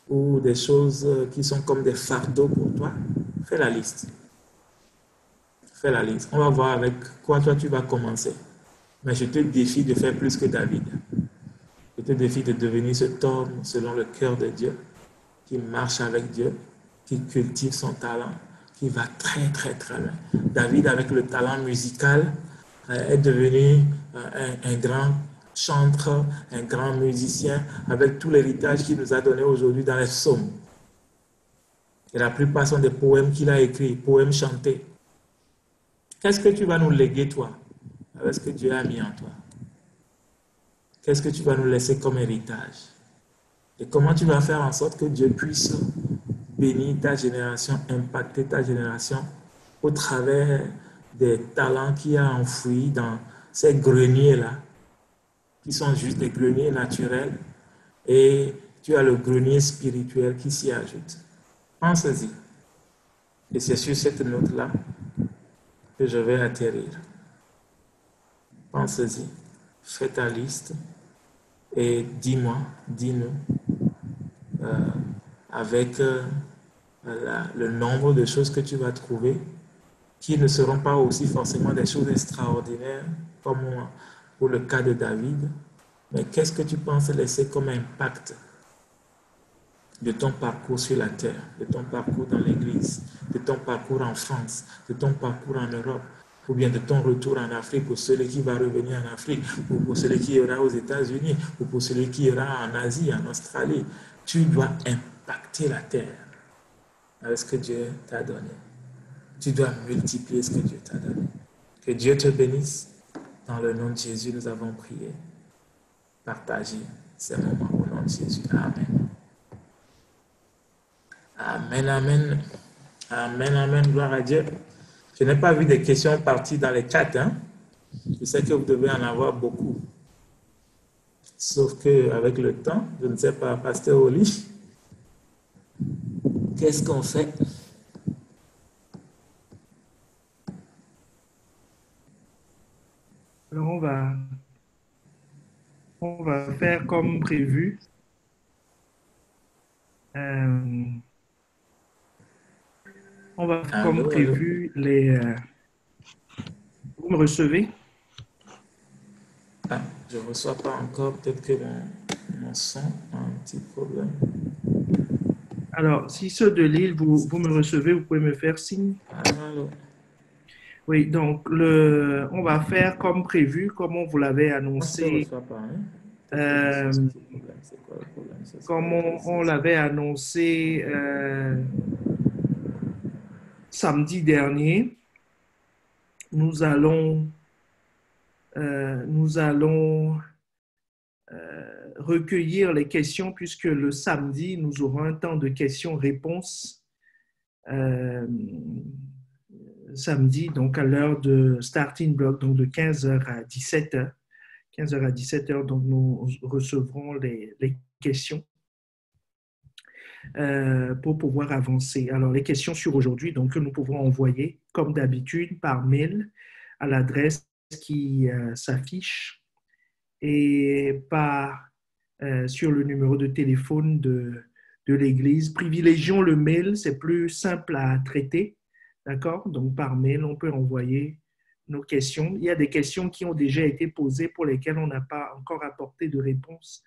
ou des choses qui sont comme des fardeaux pour toi. Fais la liste. Fais la liste. On va voir avec quoi toi tu vas commencer. Mais je te défie de faire plus que David. Je te défie de devenir cet homme selon le cœur de Dieu, qui marche avec Dieu, qui cultive son talent, qui va très très très loin. David, avec le talent musical, est devenu un grand chanteur, un grand musicien, avec tout l'héritage qu'il nous a donné aujourd'hui dans les psaumes. Et la plupart sont des poèmes qu'il a écrits, poèmes chantés. Qu'est-ce que tu vas nous léguer, toi, avec ce que Dieu a mis en toi? Qu'est-ce que tu vas nous laisser comme héritage? Et comment tu vas faire en sorte que Dieu puisse bénir ta génération, impacter ta génération au travers des talents qu'il a enfouis dans ces greniers-là, qui sont juste des greniers naturels, et tu as le grenier spirituel qui s'y ajoute. Pense-y. Et c'est sur cette note-là que je vais atterrir. Pense-y. Fais ta liste et dis-moi, dis-nous, avec le nombre de choses que tu vas trouver, qui ne seront pas aussi forcément des choses extraordinaires, comme pour le cas de David, mais qu'est-ce que tu penses laisser comme impact de ton parcours sur la terre, de ton parcours dans l'Église, de ton parcours en France, de ton parcours en Europe, ou bien de ton retour en Afrique, pour celui qui va revenir en Afrique, ou pour celui qui ira aux États-Unis, ou pour celui qui ira en Asie, en Australie. Tu dois impacter la terre avec ce que Dieu t'a donné. Tu dois multiplier ce que Dieu t'a donné. Que Dieu te bénisse. Dans le nom de Jésus, nous avons prié. Partagez ces moments au nom de Jésus. Amen. Amen, amen. Amen, amen. Gloire à Dieu. Je n'ai pas vu des questions parties dans les chats. Hein? Je sais que vous devez en avoir beaucoup. Sauf qu'avec le temps, je ne sais pas, Pasteur Oli, qu'est-ce qu'on fait? Alors, on va faire comme prévu. On va faire comme prévu les... vous me recevez? Ah, je ne reçois pas encore. Peut-être que mon son a un petit problème. Alors, si ceux de Lille, vous me recevez, vous pouvez me faire signe. Allô. Oui, donc on va faire comme prévu, comme on vous l'avait annoncé. Je ne reçois pas, hein? C'est quoi le problème? Comme on l'avait annoncé samedi dernier, nous allons recueillir les questions puisque le samedi, nous aurons un temps de questions-réponses samedi, donc à l'heure de starting block, donc de 15h à 17h. 15h à 17h, donc nous recevrons les questions pour pouvoir avancer. Alors, les questions sur aujourd'hui, donc que nous pouvons envoyer, comme d'habitude, par mail à l'adresse qui s'affiche et sur le numéro de téléphone de l'Église. Privilégions le mail, c'est plus simple à traiter, d'accord? Donc, par mail, on peut envoyer nos questions. Il y a des questions qui ont déjà été posées pour lesquelles on n'a pas encore apporté de réponse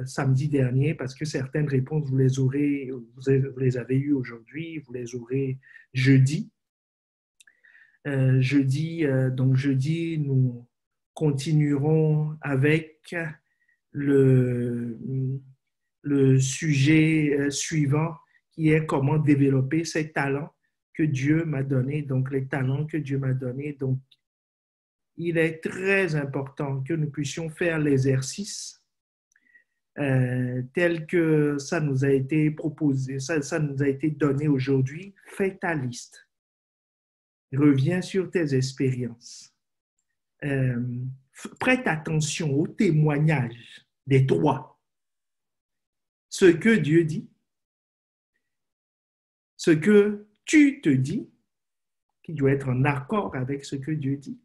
samedi dernier, parce que certaines réponses, vous les avez eues aujourd'hui, vous les aurez jeudi. Donc jeudi, nous continuerons avec le sujet suivant, qui est comment développer ces talents que Dieu m'a donnés, donc les talents que Dieu m'a donnés. Donc, il est très important que nous puissions faire l'exercice tel que ça nous a été proposé, ça nous a été donné aujourd'hui. Fais ta liste. Reviens sur tes expériences. Prête attention aux témoignages des trois. Ce que Dieu dit, ce que tu te dis, qui doit être en accord avec ce que Dieu dit,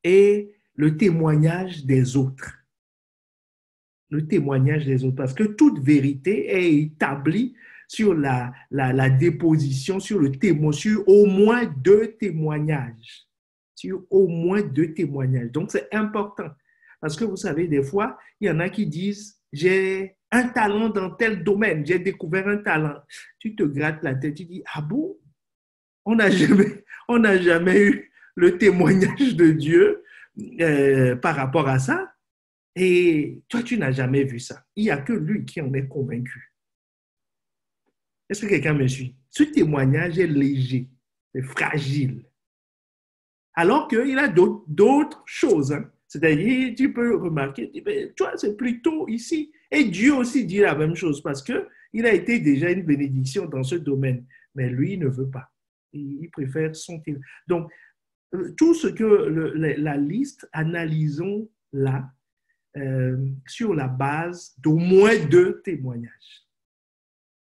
et le témoignage des autres. Le témoignage des autres, parce que toute vérité est établie sur la déposition, sur le témoin, sur au moins deux témoignages. Sur au moins deux témoignages. Donc, c'est important. Parce que vous savez, des fois, il y en a qui disent, j'ai un talent dans tel domaine, j'ai découvert un talent. Tu te grattes la tête, tu dis, ah bon? On n'a jamais eu le témoignage de Dieu par rapport à ça. Et toi, tu n'as jamais vu ça. Il n'y a que lui qui en est convaincu. Est-ce que quelqu'un me suit? Ce témoignage est léger, c'est fragile. Alors qu'il a d'autres choses. Hein. C'est-à-dire, tu peux remarquer, toi, c'est plutôt ici. Et Dieu aussi dit la même chose parce qu'il a été déjà une bénédiction dans ce domaine. Mais lui, il ne veut pas. Il préfère son témoignage. Donc, tout ce que la liste, analysons-la sur la base d'au moins deux témoignages.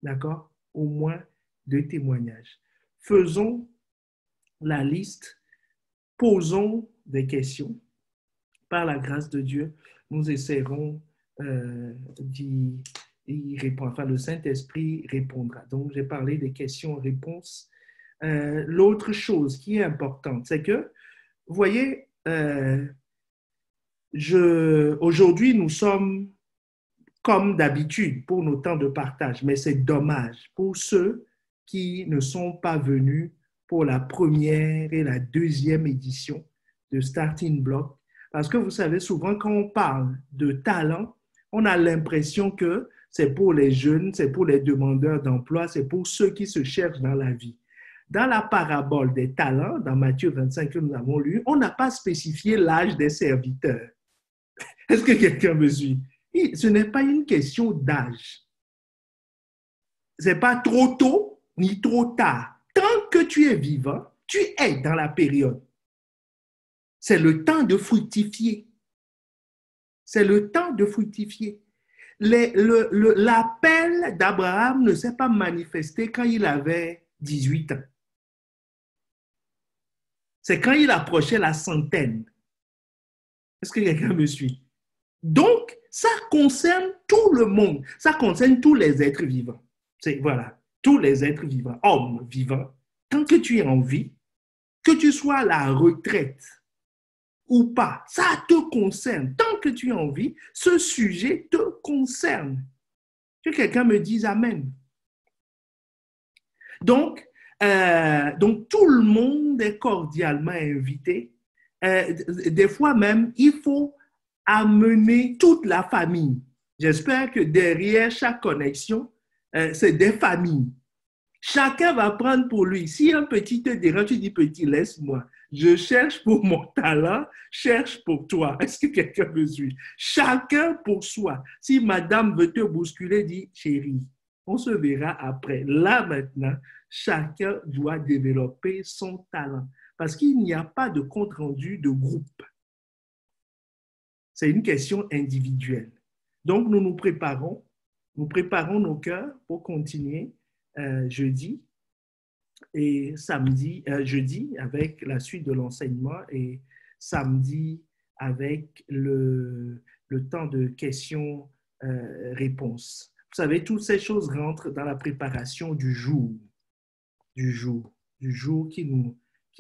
D'accord? Au moins deux témoignages. Faisons la liste, posons des questions. Par la grâce de Dieu, nous essaierons d'y répondre. Enfin, le Saint-Esprit répondra. Donc, j'ai parlé des questions-réponses. L'autre chose qui est importante, c'est que, vous voyez, aujourd'hui, nous sommes comme d'habitude pour nos temps de partage, mais c'est dommage pour ceux qui ne sont pas venus pour la première et la deuxième édition de Starting Block. Parce que vous savez, souvent, quand on parle de talent, on a l'impression que c'est pour les jeunes, c'est pour les demandeurs d'emploi, c'est pour ceux qui se cherchent dans la vie. Dans la parabole des talents, dans Matthieu 25 que nous avons lu, on n'a pas spécifié l'âge des serviteurs. Est-ce que quelqu'un me suit? Ce n'est pas une question d'âge. Ce n'est pas trop tôt ni trop tard. Tant que tu es vivant, tu es dans la période. C'est le temps de fructifier. C'est le temps de fructifier. L'appel d'Abraham ne s'est pas manifesté quand il avait 18 ans. C'est quand il approchait la centaine. Est-ce que quelqu'un me suit? Donc, ça concerne tout le monde. Ça concerne tous les êtres vivants. Voilà, tous les êtres vivants, hommes vivants. Tant que tu es en vie, que tu sois à la retraite ou pas, ça te concerne. Tant que tu es en vie, ce sujet te concerne. Que quelqu'un me dise Amen. Donc, tout le monde est cordialement invité. Des fois même, il faut amener toute la famille. J'espère que derrière chaque connexion, c'est des familles. Chacun va prendre pour lui. Si un petit te dérange, tu dis petit, laisse-moi. Je cherche pour mon talent, cherche pour toi. Est-ce que quelqu'un me suit? Chacun pour soi. Si madame veut te bousculer, dis chérie, on se verra après. Là maintenant, chacun doit développer son talent. Parce qu'il n'y a pas de compte-rendu de groupe. C'est une question individuelle. Donc, nous préparons nos cœurs pour continuer jeudi et samedi, jeudi avec la suite de l'enseignement et samedi avec le temps de questions-réponses. Vous savez, toutes ces choses rentrent dans la préparation du jour qui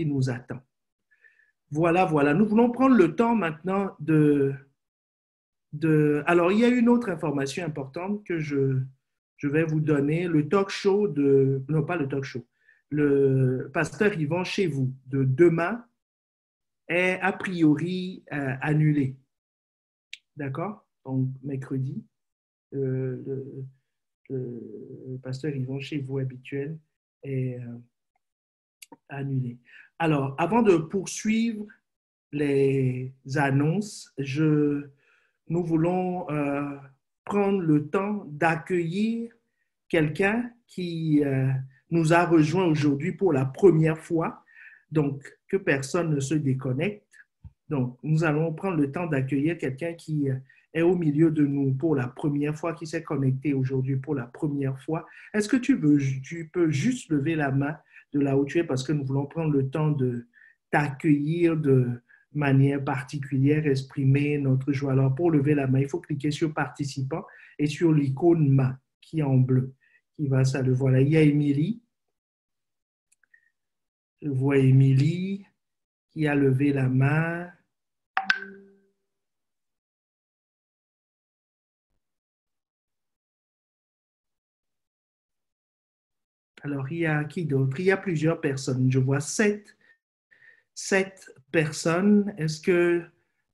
nous attend. Voilà. Nous voulons prendre le temps maintenant de Alors, il y a une autre information importante que je vais vous donner. Le talk show non pas le talk show, le pasteur Yvan chez vous de demain est a priori annulé. D'accord? Donc, mercredi, le pasteur Yvan chez vous habituel est annulé. Alors, avant de poursuivre les annonces, nous voulons prendre le temps d'accueillir quelqu'un qui nous a rejoint aujourd'hui pour la première fois, donc que personne ne se déconnecte. Donc, nous allons prendre le temps d'accueillir quelqu'un qui est au milieu de nous pour la première fois, qui s'est connecté aujourd'hui pour la première fois. Est-ce que tu peux juste lever la main de là où tu es parce que nous voulons prendre le temps de t'accueillir de manière particulière, exprimer notre joie. Alors, pour lever la main, il faut cliquer sur participant et sur l'icône main qui est en bleu, qui va ça. Le voilà. Il y a Émilie. Je vois Émilie qui a levé la main. Alors, il y a qui d'autre? Il y a plusieurs personnes. Je vois sept personnes. Est-ce que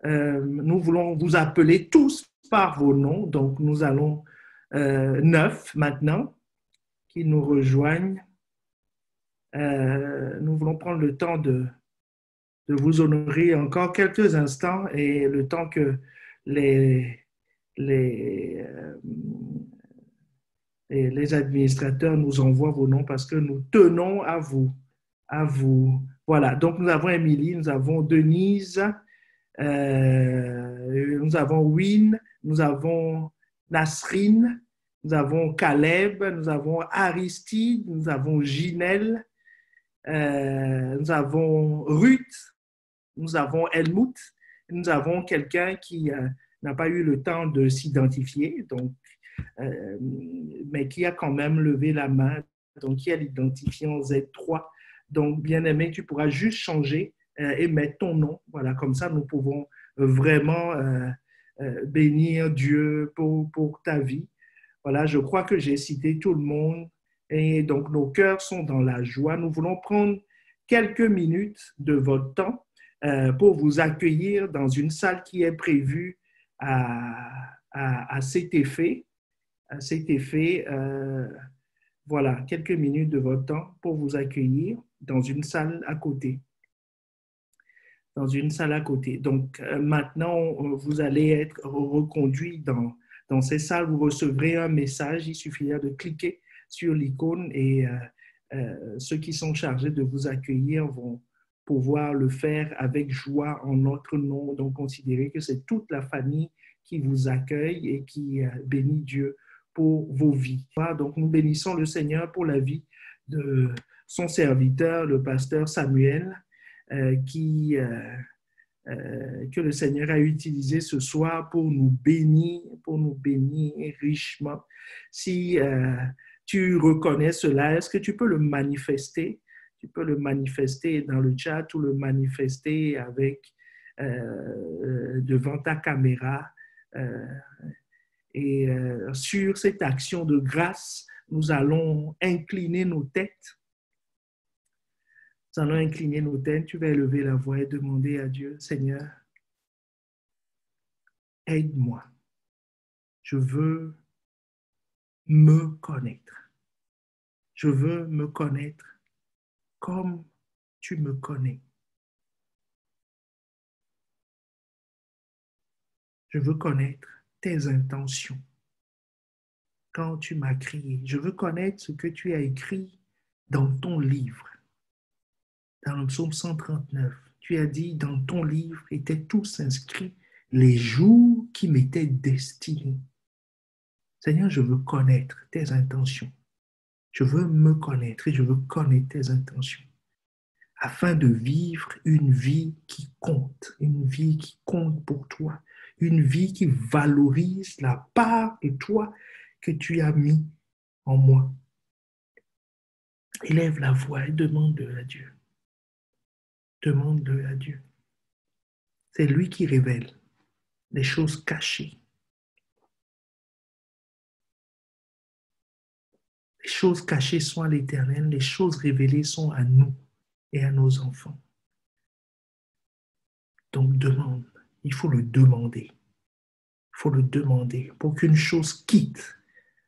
nous voulons vous appeler tous par vos noms? Donc, nous allons 9 maintenant qui nous rejoignent. Nous voulons prendre le temps de vous honorer encore quelques instants et le temps que les administrateurs nous envoient vos noms parce que nous tenons à vous. Voilà, donc nous avons Émilie, nous avons Denise, nous avons Win, nous avons Nasrine, nous avons Caleb, nous avons Aristide, nous avons Ginelle, nous avons Ruth, nous avons Helmut, nous avons quelqu'un qui n'a pas eu le temps de s'identifier, donc, mais qui a quand même levé la main, donc qui a l'identifiant Z3. Donc, bien-aimé, tu pourras juste changer et mettre ton nom. Voilà, comme ça, nous pouvons vraiment bénir Dieu pour ta vie. Voilà, je crois que j'ai cité tout le monde et donc nos cœurs sont dans la joie. Nous voulons prendre quelques minutes de votre temps pour vous accueillir dans une salle qui est prévue à cet effet. À cet effet, voilà, quelques minutes de votre temps pour vous accueillir dans une salle à côté. Dans une salle à côté. Donc, maintenant, vous allez être reconduit dans ces salles. Vous recevrez un message. Il suffira de cliquer sur l'icône et ceux qui sont chargés de vous accueillir vont pouvoir le faire avec joie en notre nom. Donc, considérez que c'est toute la famille qui vous accueille et qui bénit Dieu pour vos vies. Donc, nous bénissons le Seigneur pour la vie de son serviteur, le pasteur Samuel, que le Seigneur a utilisé ce soir pour nous bénir richement. Si tu reconnais cela, est-ce que tu peux le manifester? Tu peux le manifester dans le chat ou le manifester avec devant ta caméra. Et sur cette action de grâce, nous allons incliner nos têtes. Nous allons incliner nos têtes. Tu vas élever la voix et demander à Dieu, Seigneur, aide-moi. Je veux me connaître. Je veux me connaître comme tu me connais. Je veux connaître tes intentions quand tu m'as créé. Je veux connaître ce que tu as écrit dans ton livre. Dans le psaume 139, tu as dit, dans ton livre étaient tous inscrits les jours qui m'étaient destinés. Seigneur, je veux connaître tes intentions. Je veux me connaître et je veux connaître tes intentions afin de vivre une vie qui compte pour toi, une vie qui valorise la part de toi que tu as mis en moi. Élève la voix et demande-le à Dieu. Demande-le à Dieu. C'est lui qui révèle les choses cachées Les choses cachées sont à l'Éternel, les choses révélées sont à nous et à nos enfants. Donc demande, il faut le demander. Il faut le demander pour qu'une chose quitte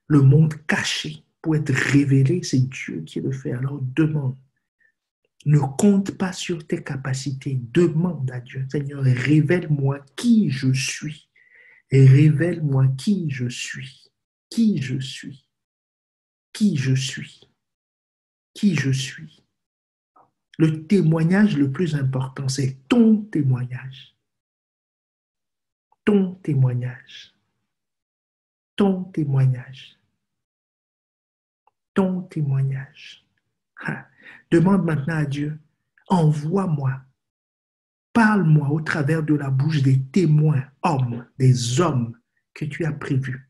le monde caché pour être révélé, c'est Dieu qui le fait. Alors demande. Ne compte pas sur tes capacités. Demande à Dieu, Seigneur, révèle-moi qui je suis. Et révèle-moi qui je suis. Qui je suis. Qui je suis. Qui je suis. Le témoignage le plus important, c'est ton témoignage. Ton témoignage. Ton témoignage. Ton témoignage. Demande maintenant à Dieu, envoie-moi, parle-moi au travers de la bouche des témoins, hommes, des hommes que tu as prévus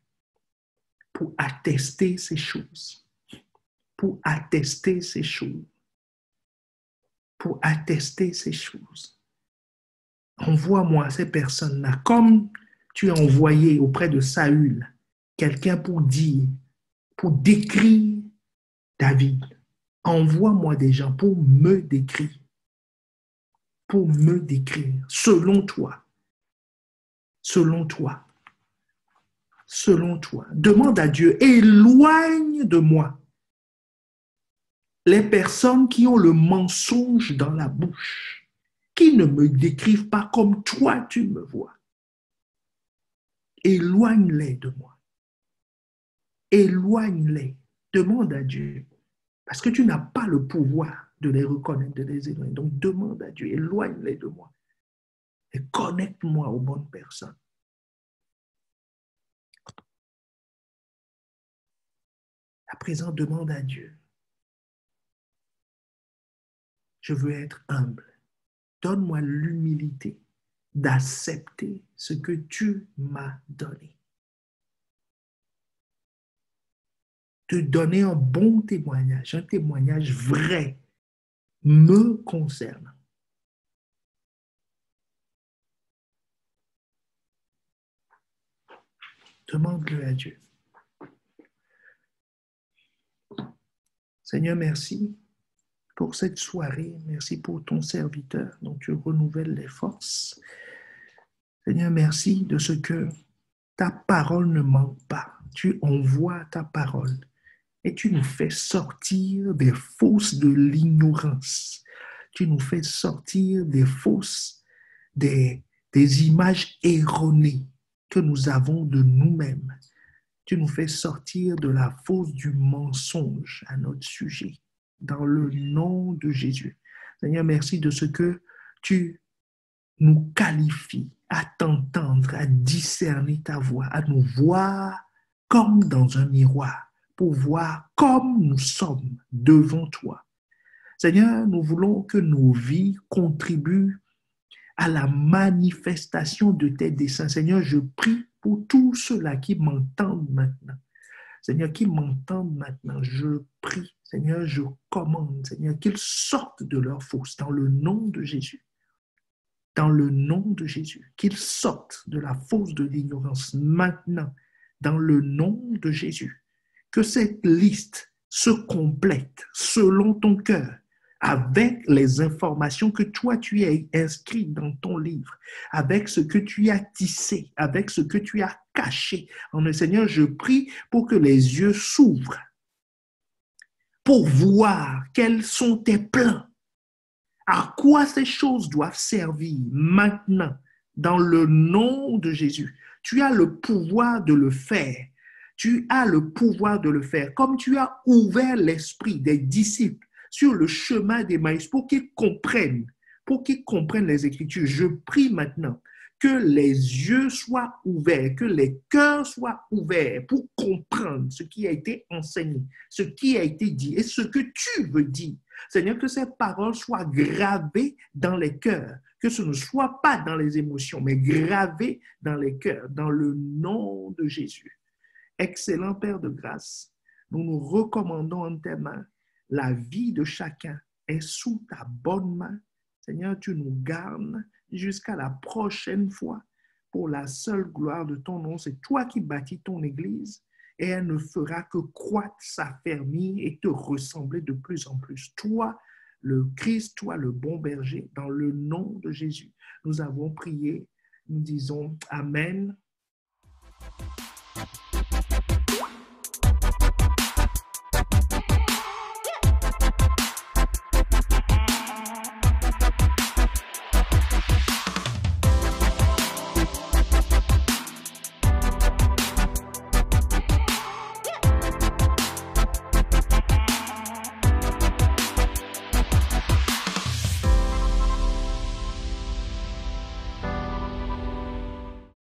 pour attester ces choses, pour attester ces choses, pour attester ces choses. Envoie-moi ces personnes-là, comme tu as envoyé auprès de Saül quelqu'un pour dire, pour décrire David. Envoie-moi des gens pour me décrire. Pour me décrire, selon toi. Selon toi. Selon toi. Demande à Dieu, éloigne de moi les personnes qui ont le mensonge dans la bouche, qui ne me décrivent pas comme toi tu me vois. Éloigne-les de moi. Éloigne-les. Demande à Dieu. Parce que tu n'as pas le pouvoir de les reconnaître, de les éloigner. Donc demande à Dieu, éloigne-les de moi. Et connecte-moi aux bonnes personnes. À présent, demande à Dieu. Je veux être humble. Donne-moi l'humilité d'accepter ce que tu m'as donné. De donner un bon témoignage, un témoignage vrai, me concernant. Demande-le à Dieu. Seigneur, merci pour cette soirée. Merci pour ton serviteur dont tu renouvelles les forces. Seigneur, merci de ce que ta parole ne manque pas. Tu envoies ta parole et tu nous fais sortir des fosses de l'ignorance. Tu nous fais sortir des fosses, des images erronées que nous avons de nous-mêmes. Tu nous fais sortir de la fosse du mensonge à notre sujet, dans le nom de Jésus. Seigneur, merci de ce que tu nous qualifies à t'entendre, à discerner ta voix, à nous voir comme dans un miroir, pour voir comme nous sommes devant toi. Seigneur, nous voulons que nos vies contribuent à la manifestation de tes desseins. Seigneur, je prie pour tous ceux-là qui m'entendent maintenant. Seigneur, qui m'entendent maintenant, je prie. Seigneur, je commande, Seigneur, qu'ils sortent de leur fosse dans le nom de Jésus. Dans le nom de Jésus, qu'ils sortent de la fosse de l'ignorance maintenant, dans le nom de Jésus. Que cette liste se complète selon ton cœur, avec les informations que toi tu as inscrites dans ton livre, avec ce que tu as tissé, avec ce que tu as caché. En le Seigneur, je prie pour que les yeux s'ouvrent, pour voir quels sont tes plans, à quoi ces choses doivent servir maintenant, dans le nom de Jésus. Tu as le pouvoir de le faire. Tu as le pouvoir de le faire. Comme tu as ouvert l'esprit des disciples sur le chemin d'Emmaüs pour qu'ils comprennent les Écritures. Je prie maintenant que les yeux soient ouverts, que les cœurs soient ouverts pour comprendre ce qui a été enseigné, ce qui a été dit et ce que tu veux dire. Seigneur, que ces paroles soient gravées dans les cœurs, que ce ne soit pas dans les émotions, mais gravées dans les cœurs, dans le nom de Jésus. Excellent Père de grâce, nous nous recommandons en tes mains. La vie de chacun est sous ta bonne main. Seigneur, tu nous gardes jusqu'à la prochaine fois pour la seule gloire de ton nom. C'est toi qui bâtis ton Église et elle ne fera que croître, s'affermir et te ressembler de plus en plus. Toi, le Christ, toi, le bon berger, dans le nom de Jésus, nous avons prié, nous disons Amen